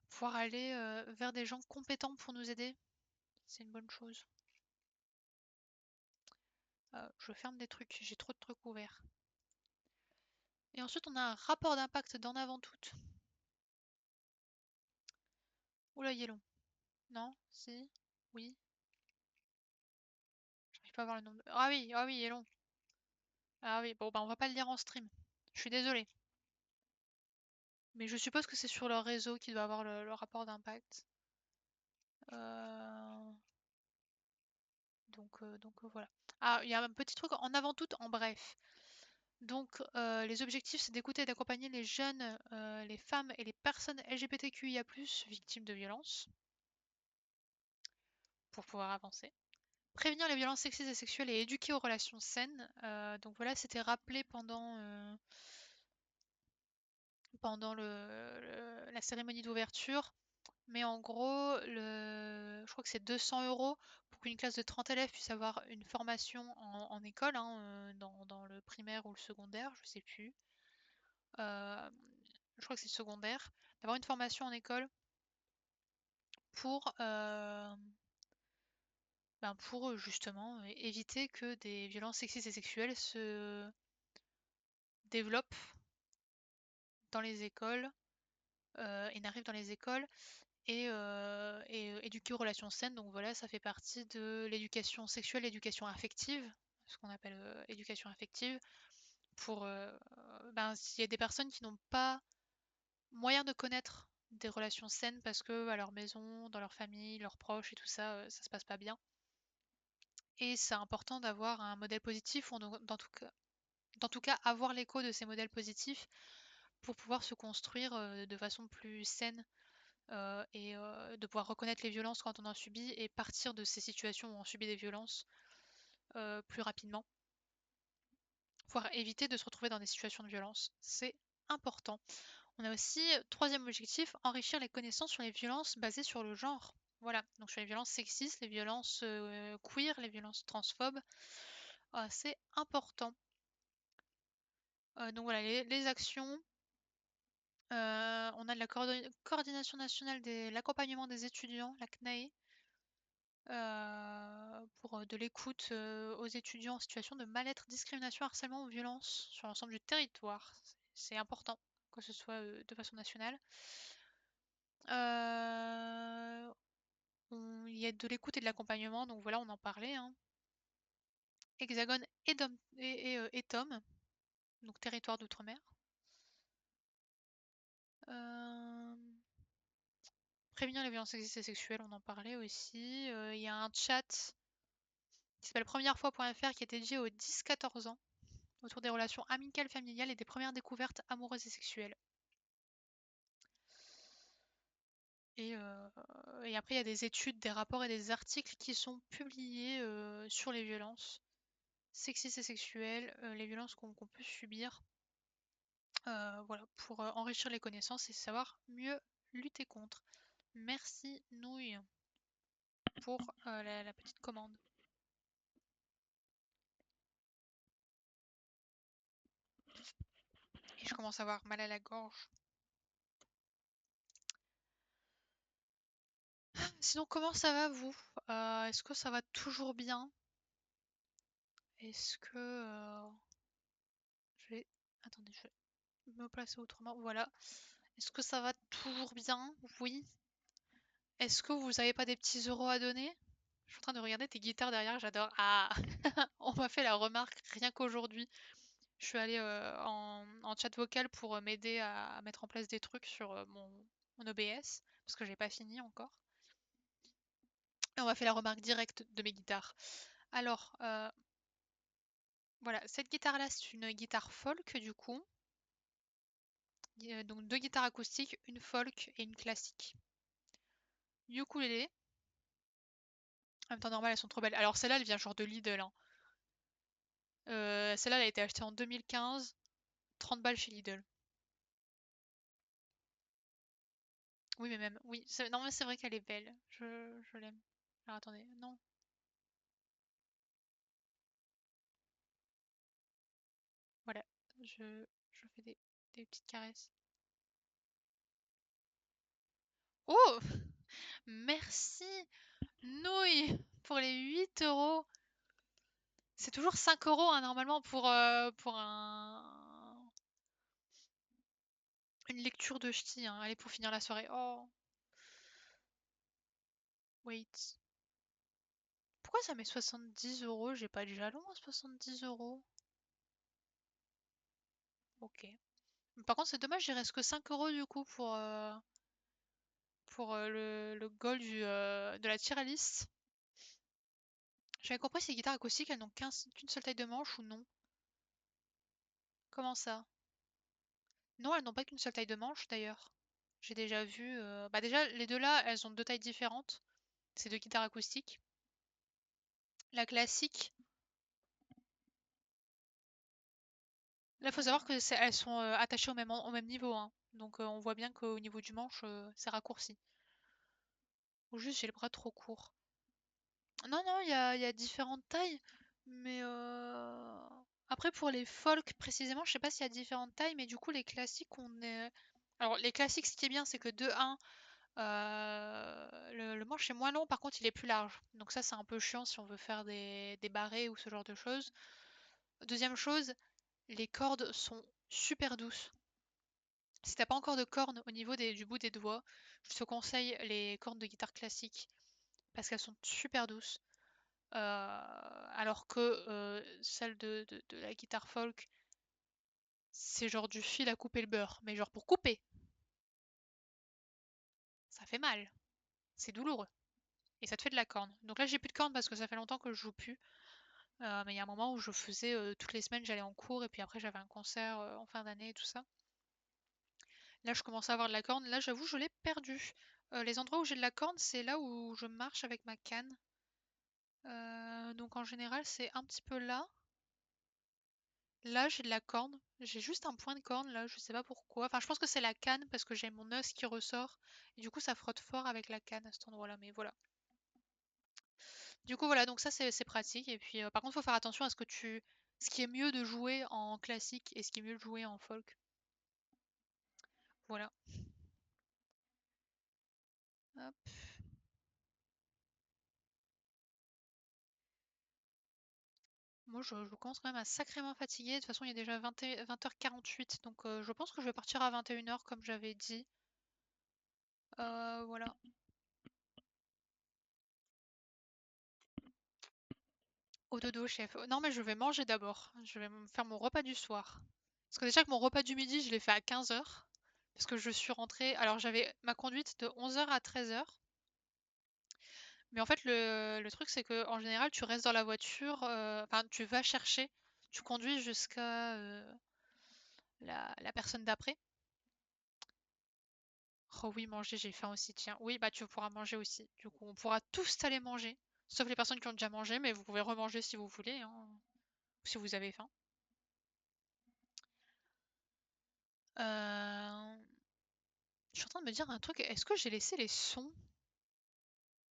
pouvoir aller vers des gens compétents pour nous aider. C'est une bonne chose. Je ferme des trucs, j'ai trop de trucs ouverts. Et ensuite on a un rapport d'impact d'en avant toute. Oula, il est long. Non? Si? Oui? J'arrive pas à voir le nombre de... ah oui, il est long. Ah oui, bon bah on va pas le lire en stream. Je suis désolée. Mais je suppose que c'est sur leur réseau qui doit avoir le rapport d'impact. Euh, donc voilà. Ah, il y a un petit truc en avant tout, en bref. Donc les objectifs, c'est d'écouter et d'accompagner les jeunes, les femmes et les personnes LGBTQIA+, victimes de violences, pour pouvoir avancer. Prévenir les violences sexistes et sexuelles et éduquer aux relations saines. Donc voilà, c'était rappelé pendant la cérémonie d'ouverture. Mais en gros, je crois que c'est 200 € pour qu'une classe de 30 élèves puisse avoir une formation en école, hein, dans le primaire ou le secondaire, je sais plus. Euh, je crois que c'est le secondaire. D'avoir une formation en école pour, pour justement éviter que des violences sexistes et sexuelles se développent dans les écoles et n'arrivent dans les écoles et éduquer aux relations saines. Donc voilà, ça fait partie de l'éducation sexuelle, l'éducation affective, ce qu'on appelle éducation affective, pour s'il y a des personnes qui n'ont pas moyen de connaître des relations saines parce que à leur maison, dans leur famille, leurs proches et tout ça, ça se passe pas bien. Et c'est important d'avoir un modèle positif, ou dans tout cas avoir l'écho de ces modèles positifs pour pouvoir se construire de façon plus saine et de pouvoir reconnaître les violences quand on en subit et partir de ces situations où on subit des violences plus rapidement, pouvoir éviter de se retrouver dans des situations de violence. C'est important. On a aussi, troisième objectif, enrichir les connaissances sur les violences basées sur le genre. Voilà, donc sur les violences sexistes, les violences queer, les violences transphobes. C'est important. Donc voilà, les actions. On a de la coordination nationale de l'accompagnement des étudiants, la CNAE, pour de l'écoute aux étudiants en situation de mal-être, discrimination, harcèlement ou violence sur l'ensemble du territoire. C'est important que ce soit de façon nationale. Il y a de l'écoute et de l'accompagnement, donc voilà, on en parlait, hein. Hexagone et Tom, donc territoire d'outre-mer. Prévenir les violences sexistes et sexuelles, on en parlait aussi. Il y a un chat qui s'appelle premièrefois.fr qui est dédié aux 10-14 ans, autour des relations amicales, familiales et des premières découvertes amoureuses et sexuelles. Et, et après, il y a des études, des rapports et des articles qui sont publiés sur les violences sexistes et sexuelles, les violences qu'on peut subir, voilà, pour enrichir les connaissances et savoir mieux lutter contre. Merci Nouille pour la petite commande. Et je commence à avoir mal à la gorge. Sinon, comment ça va vous? Est-ce que ça va toujours bien? Est-ce que... je vais... Attendez, je vais me placer autrement. Voilà. Est-ce que ça va toujours bien? Oui. Est-ce que vous avez pas des petits euros à donner? Je suis en train de regarder tes guitares derrière, j'adore. Ah! On m'a fait la remarque rien qu'aujourd'hui. Je suis allée en chat vocal pour m'aider à mettre en place des trucs sur mon OBS, parce que j'ai pas fini encore. Et on m'a fait la remarque directe de mes guitares. Alors, voilà, cette guitare-là, c'est une guitare folk du coup. donc 2 guitares acoustiques, une folk et une classique. Ukulélé. En même temps normal, elles sont trop belles. Alors celle-là, elle vient genre de Lidl, hein. Celle-là, elle a été achetée en 2015, 30 balles chez Lidl. Oui, mais même, oui, non mais c'est vrai qu'elle est belle. Je l'aime. Alors attendez, non. Voilà, je fais des petites caresses. Oh! Merci, Nouille, pour les 8 €. C'est toujours 5 € hein, normalement pour une lecture de ch'ti. Hein. Allez, pour finir la soirée. Oh, wait. Pourquoi ça met 70 €? J'ai pas de jalon à 70 €. Ok. Par contre, c'est dommage, il reste que 5 € du coup pour le goal de la tier list. J'avais compris ces guitares acoustiques, elles n'ont qu'une seule taille de manche ou non? Comment ça? Non, elles n'ont pas qu'une seule taille de manche d'ailleurs. J'ai déjà vu. Bah déjà, les deux là, elles ont deux tailles différentes. C'est deux guitares acoustiques. La classique, là, il faut savoir que elles sont attachées au même niveau. Hein. Donc on voit bien qu'au niveau du manche, c'est raccourci. Ou juste j'ai le bras trop court. Non, non, il y a différentes tailles. Mais après, pour les folk précisément, je sais pas s'il y a différentes tailles. Mais du coup, les classiques, on est. Alors, les classiques, ce qui est bien, c'est que de 1, le manche est moins long, par contre il est plus large. Donc ça c'est un peu chiant si on veut faire des barrés ou ce genre de choses. Deuxième chose, les cordes sont super douces. Si t'as pas encore de cornes au niveau du bout des doigts, je te conseille les cordes de guitare classique parce qu'elles sont super douces. Alors que celle de la guitare folk, c'est genre du fil à couper le beurre, mais genre pour couper, ça fait mal, c'est douloureux et ça te fait de la corne. Donc là j'ai plus de corne parce que ça fait longtemps que je joue plus. Mais il y a un moment où je faisais toutes les semaines, j'allais en cours et puis après j'avais un concert en fin d'année et tout ça. Là, je commence à avoir de la corne. Là, j'avoue, je l'ai perdu. Les endroits où j'ai de la corne, c'est là où je marche avec ma canne. Donc en général, c'est un petit peu là. Là, j'ai de la corne. J'ai juste un point de corne là, je sais pas pourquoi. Enfin, je pense que c'est la canne parce que j'ai mon os qui ressort. Et du coup, ça frotte fort avec la canne à cet endroit-là. Mais voilà. Du coup, voilà, donc ça c'est pratique. Et puis, par contre, il faut faire attention à ce qui est mieux de jouer en classique et ce qui est mieux de jouer en folk. Voilà. Hop. Moi, je commence quand même à sacrément fatiguer. De toute façon, il est déjà 20h48, donc je pense que je vais partir à 21h comme j'avais dit. Voilà. Au dodo, chef. Non, mais je vais manger d'abord. Je vais me faire mon repas du soir. Parce que déjà que mon repas du midi, je l'ai fait à 15h. Parce que je suis rentrée. Alors, j'avais ma conduite de 11h à 13h. Mais en fait, le truc, c'est que en général, tu restes dans la voiture. Enfin, tu vas chercher. Tu conduis jusqu'à la personne d'après. Oh oui, manger, j'ai faim aussi, tiens. Oui, bah tu pourras manger aussi. Du coup, on pourra tous aller manger. Sauf les personnes qui ont déjà mangé, mais vous pouvez remanger si vous voulez, hein, ou si vous avez faim. Euh, Je suis en train de me dire un truc. Est-ce que j'ai laissé les sons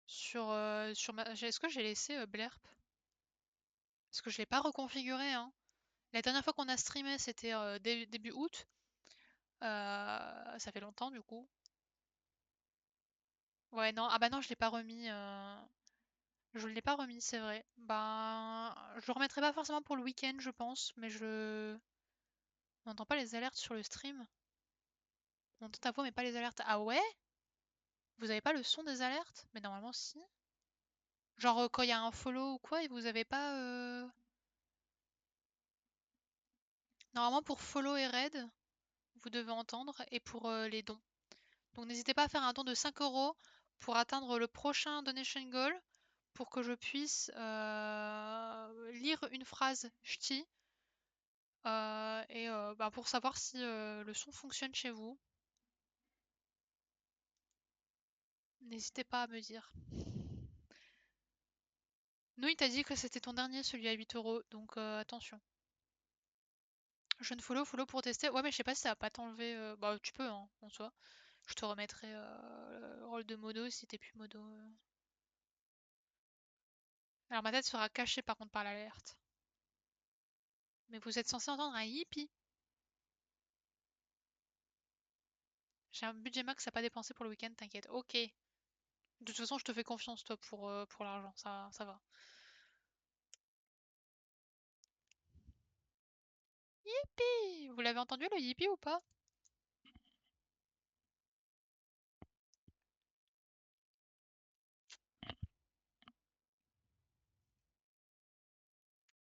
sur ma... Est-ce que j'ai laissé Blerp? Parce que je l'ai pas reconfiguré, hein. La dernière fois qu'on a streamé, c'était début août. Ça fait longtemps, du coup. Ouais, non. Ah bah non, je l'ai pas remis. Je l'ai pas remis, c'est vrai. Ben, je le remettrai pas forcément pour le week-end, je pense, mais on n'entend pas les alertes sur le stream. On entend ta voix, mais pas les alertes. Ah ouais? Vous avez pas le son des alertes? Mais normalement, si. Genre, quand il y a un follow ou quoi, et vous avez pas. Normalement, pour follow et raid, vous devez entendre, et pour les dons. Donc, n'hésitez pas à faire un don de 5 € pour atteindre le prochain donation goal, pour que je puisse lire une phrase ch'ti Bah, pour savoir si le son fonctionne chez vous, n'hésitez pas à me dire. Nous, il t'a dit que c'était ton dernier, celui à 8 €, donc attention. Je ne follow pour tester. Ouais, mais je sais pas si ça va pas t'enlever. Bah, tu peux, hein, en soi. Je te remettrai le rôle de modo si t'es plus modo. Alors, ma tête sera cachée par contre par l'alerte. Mais vous êtes censé entendre un hippie. J'ai un budget max à pas dépenser pour le week-end, t'inquiète. Ok. De toute façon, je te fais confiance, toi, pour l'argent. Ça va. Hippie! Vous l'avez entendu, le hippie, ou pas?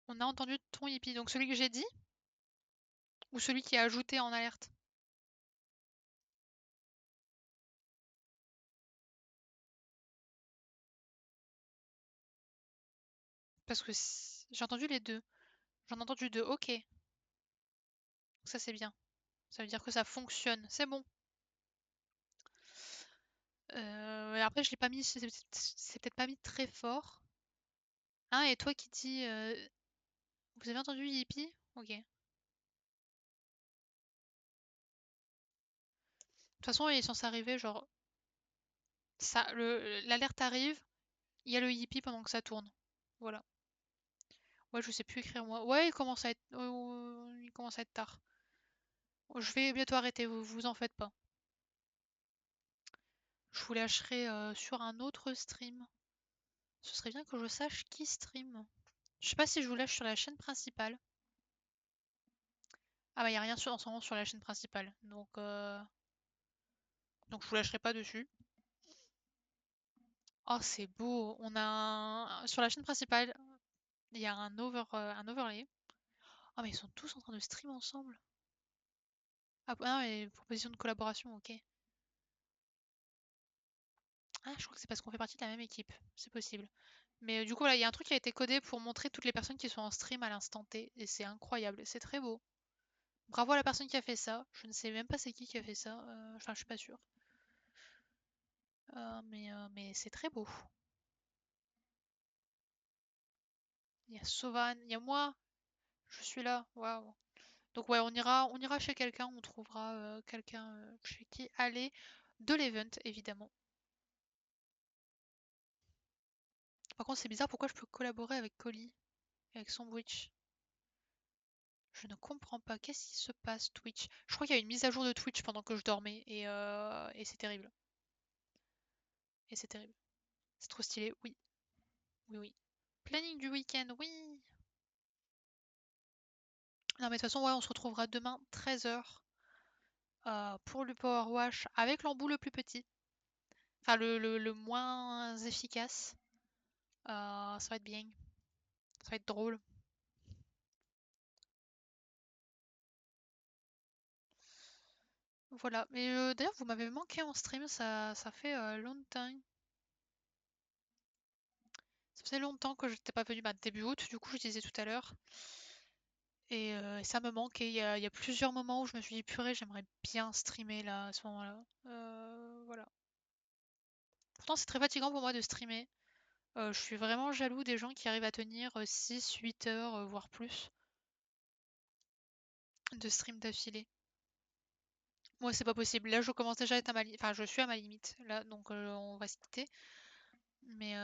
On a entendu ton hippie. Donc, celui que j'ai dit? Ou celui qui est ajouté en alerte? Parce que j'ai entendu les deux. J'en ai entendu deux. Ok. Ça, c'est bien. Ça veut dire que ça fonctionne. C'est bon. Et après, je l'ai pas mis. C'est peut-être pas mis très fort. Hein, et toi qui dis. Vous avez entendu hippie? Ok. De toute façon, il est censé arriver, genre. L'alerte arrive, il y a le hippie pendant que ça tourne. Voilà. Ouais, je sais plus écrire moi. Ouais, il commence à être tard. Je vais bientôt arrêter, vous en faites pas. Je vous lâcherai sur un autre stream. Ce serait bien que je sache qui stream. Je sais pas si je vous lâche sur la chaîne principale. Ah bah y a rien en ce moment sur la chaîne principale. Donc je vous lâcherai pas dessus. Oh c'est beau. Sur la chaîne principale, il y a un overlay. Ah mais ils sont tous en train de stream ensemble. Ah non, mais proposition de collaboration, ok. Ah, je crois que c'est parce qu'on fait partie de la même équipe. C'est possible. Mais du coup, là, il y a un truc qui a été codé pour montrer toutes les personnes qui sont en stream à l'instant T. Et c'est incroyable. C'est très beau. Bravo à la personne qui a fait ça. Je ne sais même pas c'est qui a fait ça. Enfin, je suis pas sûre. Mais c'est très beau. Il y a Sovan, il y a moi. Je suis là. Waouh. Donc ouais, on ira chez quelqu'un. On trouvera quelqu'un chez qui aller de l'event, évidemment. Par contre, c'est bizarre. Pourquoi je peux collaborer avec Collie, avec Sandwich? Je ne comprends pas. Qu'est-ce qui se passe, Twitch? Je crois qu'il y a une mise à jour de Twitch pendant que je dormais et c'est terrible. Et c'est terrible. C'est trop stylé. Oui, oui, oui. Planning du week-end, oui. Non, mais de toute façon, ouais, on se retrouvera demain 13 h pour le Power Wash avec l'embout le plus petit. Enfin, le moins efficace. Ça va être bien. Ça va être drôle. Voilà. Mais d'ailleurs, vous m'avez manqué en stream. Ça fait longtemps. Ça faisait longtemps que je n'étais pas venue, bah, début août, du coup, je disais tout à l'heure. Et ça me manque. Et il y a plusieurs moments où je me suis dit, purée, j'aimerais bien streamer là, à ce moment-là. Voilà. Pourtant, c'est très fatigant pour moi de streamer. Je suis vraiment jaloux des gens qui arrivent à tenir 6-8 heures, voire plus, de stream d'affilée. Moi, c'est pas possible. Là, je commence déjà à être à ma limite. Enfin, je suis à ma limite, là, donc on va se quitter. Mais,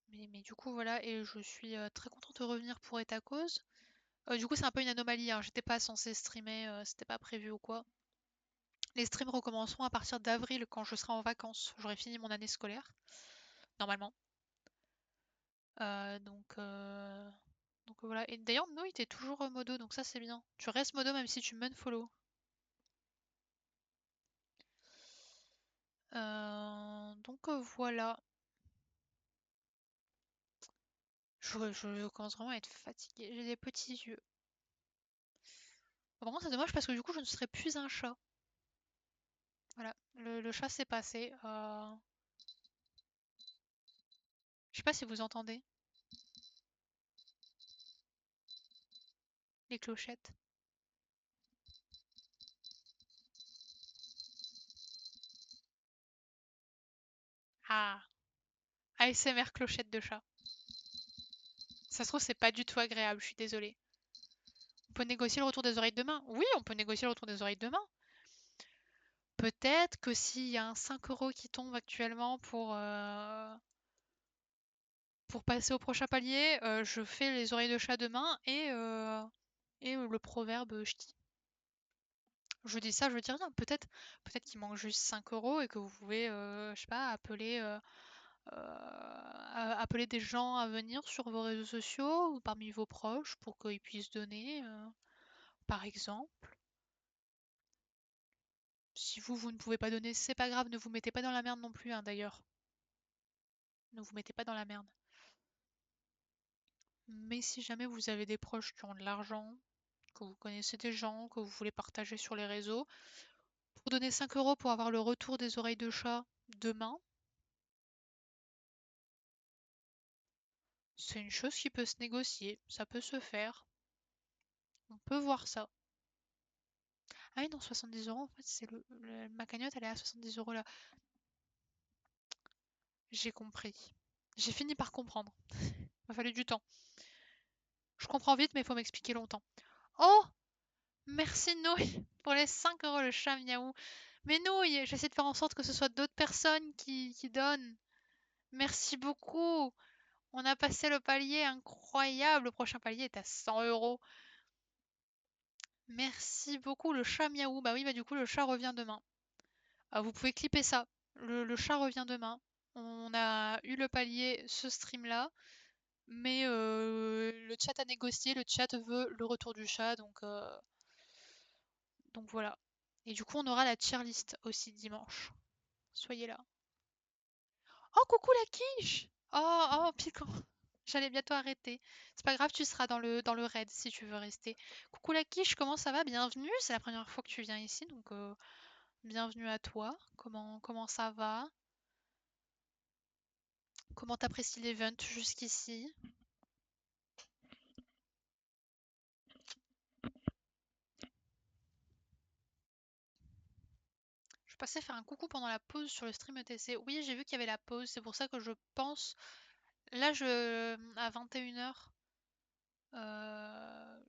mais du coup, voilà. Et je suis très contente de revenir pour Et à cause. Du coup, c'est un peu une anomalie, hein. J'étais pas censée streamer, c'était pas prévu ou quoi. Les streams recommenceront à partir d'avril quand je serai en vacances. J'aurai fini mon année scolaire, normalement. Euh, donc, euh, donc voilà. Et d'ailleurs, Noé, t'es toujours modo, donc ça c'est bien. Tu restes modo même si tu me follow. Voilà. Je commence vraiment à être fatiguée. J'ai des petits yeux. Vraiment, c'est dommage parce que du coup, je ne serai plus un chat. Voilà. Le chat s'est passé. Je sais pas si vous entendez. les clochettes. Ah, ASMR clochette de chat. Ça se trouve, c'est pas du tout agréable, je suis désolée. On peut négocier le retour des oreilles demain. Oui, on peut négocier le retour des oreilles demain. Peut-être que s'il y a un 5 € qui tombe actuellement pour passer au prochain palier, je fais les oreilles de chat demain et le proverbe ch'ti. Je dis ça, je dis rien. Peut-être qu'il manque juste 5 € et que vous pouvez, je sais pas, appeler des gens à venir sur vos réseaux sociaux ou parmi vos proches pour qu'ils puissent donner, par exemple. Si vous ne pouvez pas donner, c'est pas grave, ne vous mettez pas dans la merde non plus, hein, d'ailleurs. Ne vous mettez pas dans la merde. Mais si jamais vous avez des proches qui ont de l'argent, que vous connaissez des gens, que vous voulez partager sur les réseaux, pour donner 5 € pour avoir le retour des oreilles de chat demain, c'est une chose qui peut se négocier, ça peut se faire. On peut voir ça. Ah oui, non, 70 € en fait, c'est ma cagnotte, elle est à 70 € là. J'ai compris. J'ai fini par comprendre. Il m'a fallu du temps. Je comprends vite, mais il faut m'expliquer longtemps. Oh! Merci Nouille pour les 5 € le chat miaou. Mais Nouille, j'essaie de faire en sorte que ce soit d'autres personnes qui donnent. Merci beaucoup. On a passé le palier incroyable. Le prochain palier est à 100 €. Merci beaucoup le chat miaou. Bah oui, bah du coup le chat revient demain. Ah, vous pouvez clipper ça. Le chat revient demain. On a eu le palier ce stream là. Mais le chat a négocié, le chat veut le retour du chat, donc voilà. Et du coup, on aura la tier list aussi dimanche. Soyez là. Oh, coucou la quiche! Oh, piquant. J'allais bientôt arrêter. C'est pas grave, tu seras dans le raid si tu veux rester. Coucou la quiche, comment ça va? Bienvenue, c'est la première fois que tu viens ici, donc bienvenue à toi. Comment ça va? Comment t'apprécies l'event jusqu'ici? Je passais faire un coucou pendant la pause sur le stream ETC. Oui, j'ai vu qu'il y avait la pause, c'est pour ça que je pense. Là, à 21 h,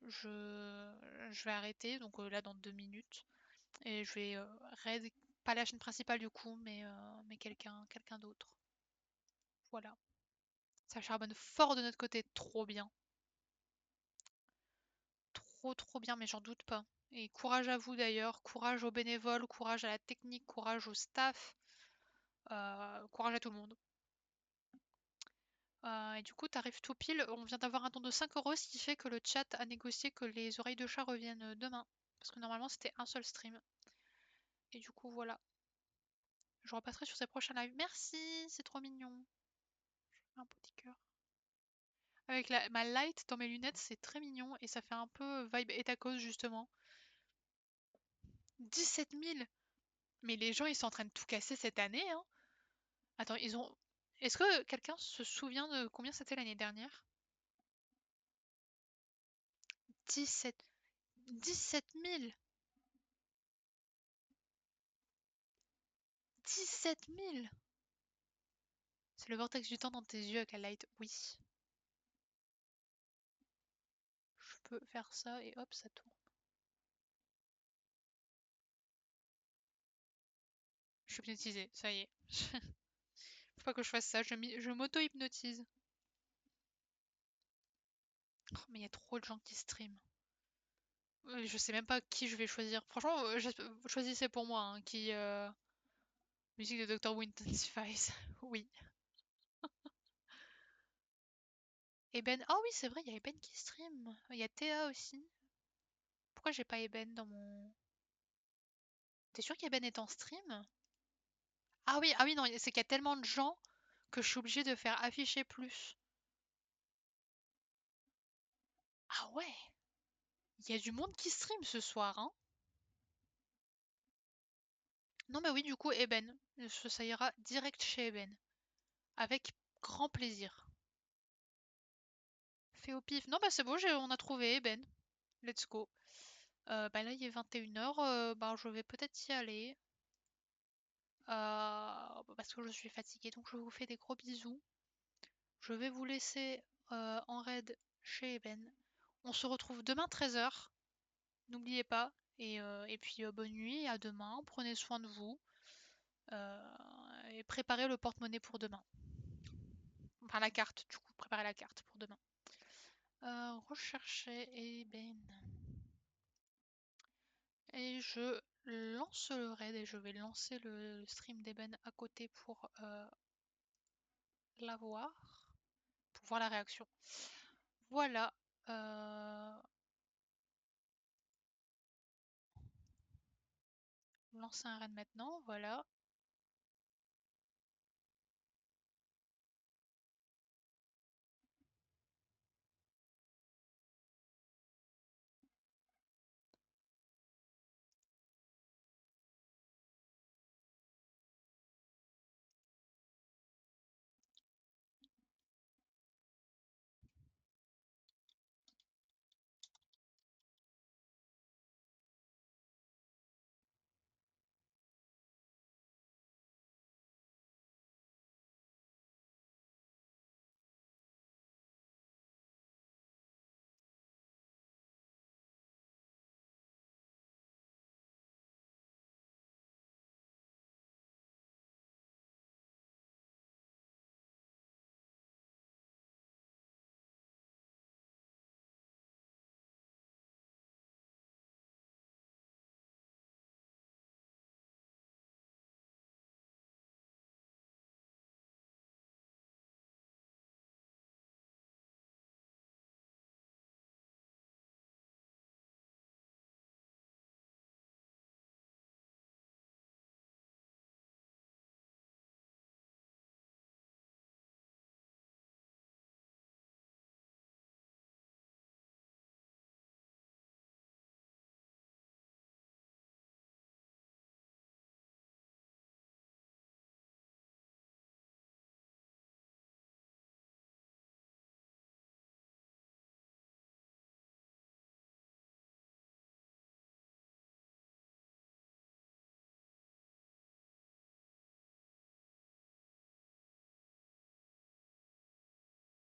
je vais arrêter, donc là dans 2 minutes. Et je vais raid, pas la chaîne principale du coup, mais quelqu'un d'autre. Voilà. Ça charbonne fort de notre côté, trop bien. Trop bien, mais j'en doute pas. Et courage à vous d'ailleurs, courage aux bénévoles, courage à la technique, courage au staff, courage à tout le monde. Et du coup, t'arrives tout pile. On vient d'avoir un don de 5 €, ce qui fait que le chat a négocié que les oreilles de chat reviennent demain. Parce que normalement, c'était un seul stream. Et du coup, voilà. Je repasserai sur ces prochains lives. Merci, c'est trop mignon. Un petit cœur. Avec ma light dans mes lunettes, c'est très mignon et ça fait un peu vibe Etacos justement. 17 000. Mais les gens, ils sont en train de tout casser cette année, hein. Attends, ils ont. Est-ce que quelqu'un se souvient de combien c'était l'année dernière? 17. 17 000. 17 000. C'est le vortex du temps dans tes yeux avec la light. Oui. Je peux faire ça et hop, ça tourne. Je suis hypnotisée, ça y est. Faut pas que je fasse ça, je m'auto-hypnotise. Oh, mais il y a trop de gens qui streament. Je sais même pas qui je vais choisir. Franchement, choisissez pour moi, hein, musique de Doctor Who Intensifies. Oui. Eben. Ah oui, c'est vrai, il y a Eben qui stream. Il y a Théa aussi. Pourquoi j'ai pas Eben dans mon. T'es sûr qu'Eben est en stream? Ah oui, non, c'est qu'il y a tellement de gens que je suis obligée de faire afficher plus. Ah ouais, il y a du monde qui stream ce soir, hein. Non, mais oui, du coup, Eben. Ça ira direct chez Eben. Avec grand plaisir. Fait au pif. Non, bah c'est bon, on a trouvé Eben. let's go. Bah là, il est 21 h, bah je vais peut-être y aller. Parce que je suis fatiguée, donc je vous fais des gros bisous. Je vais vous laisser en raid chez Eben. On se retrouve demain 13 h. N'oubliez pas. Et puis bonne nuit, à demain. Prenez soin de vous. Et préparez le porte-monnaie pour demain. Enfin la carte, du coup, préparez la carte pour demain. Rechercher Eben. Et je lance le raid et je vais lancer le stream d'Eben à côté pour la voir. Pour voir la réaction. Voilà. Lancer un raid maintenant, voilà.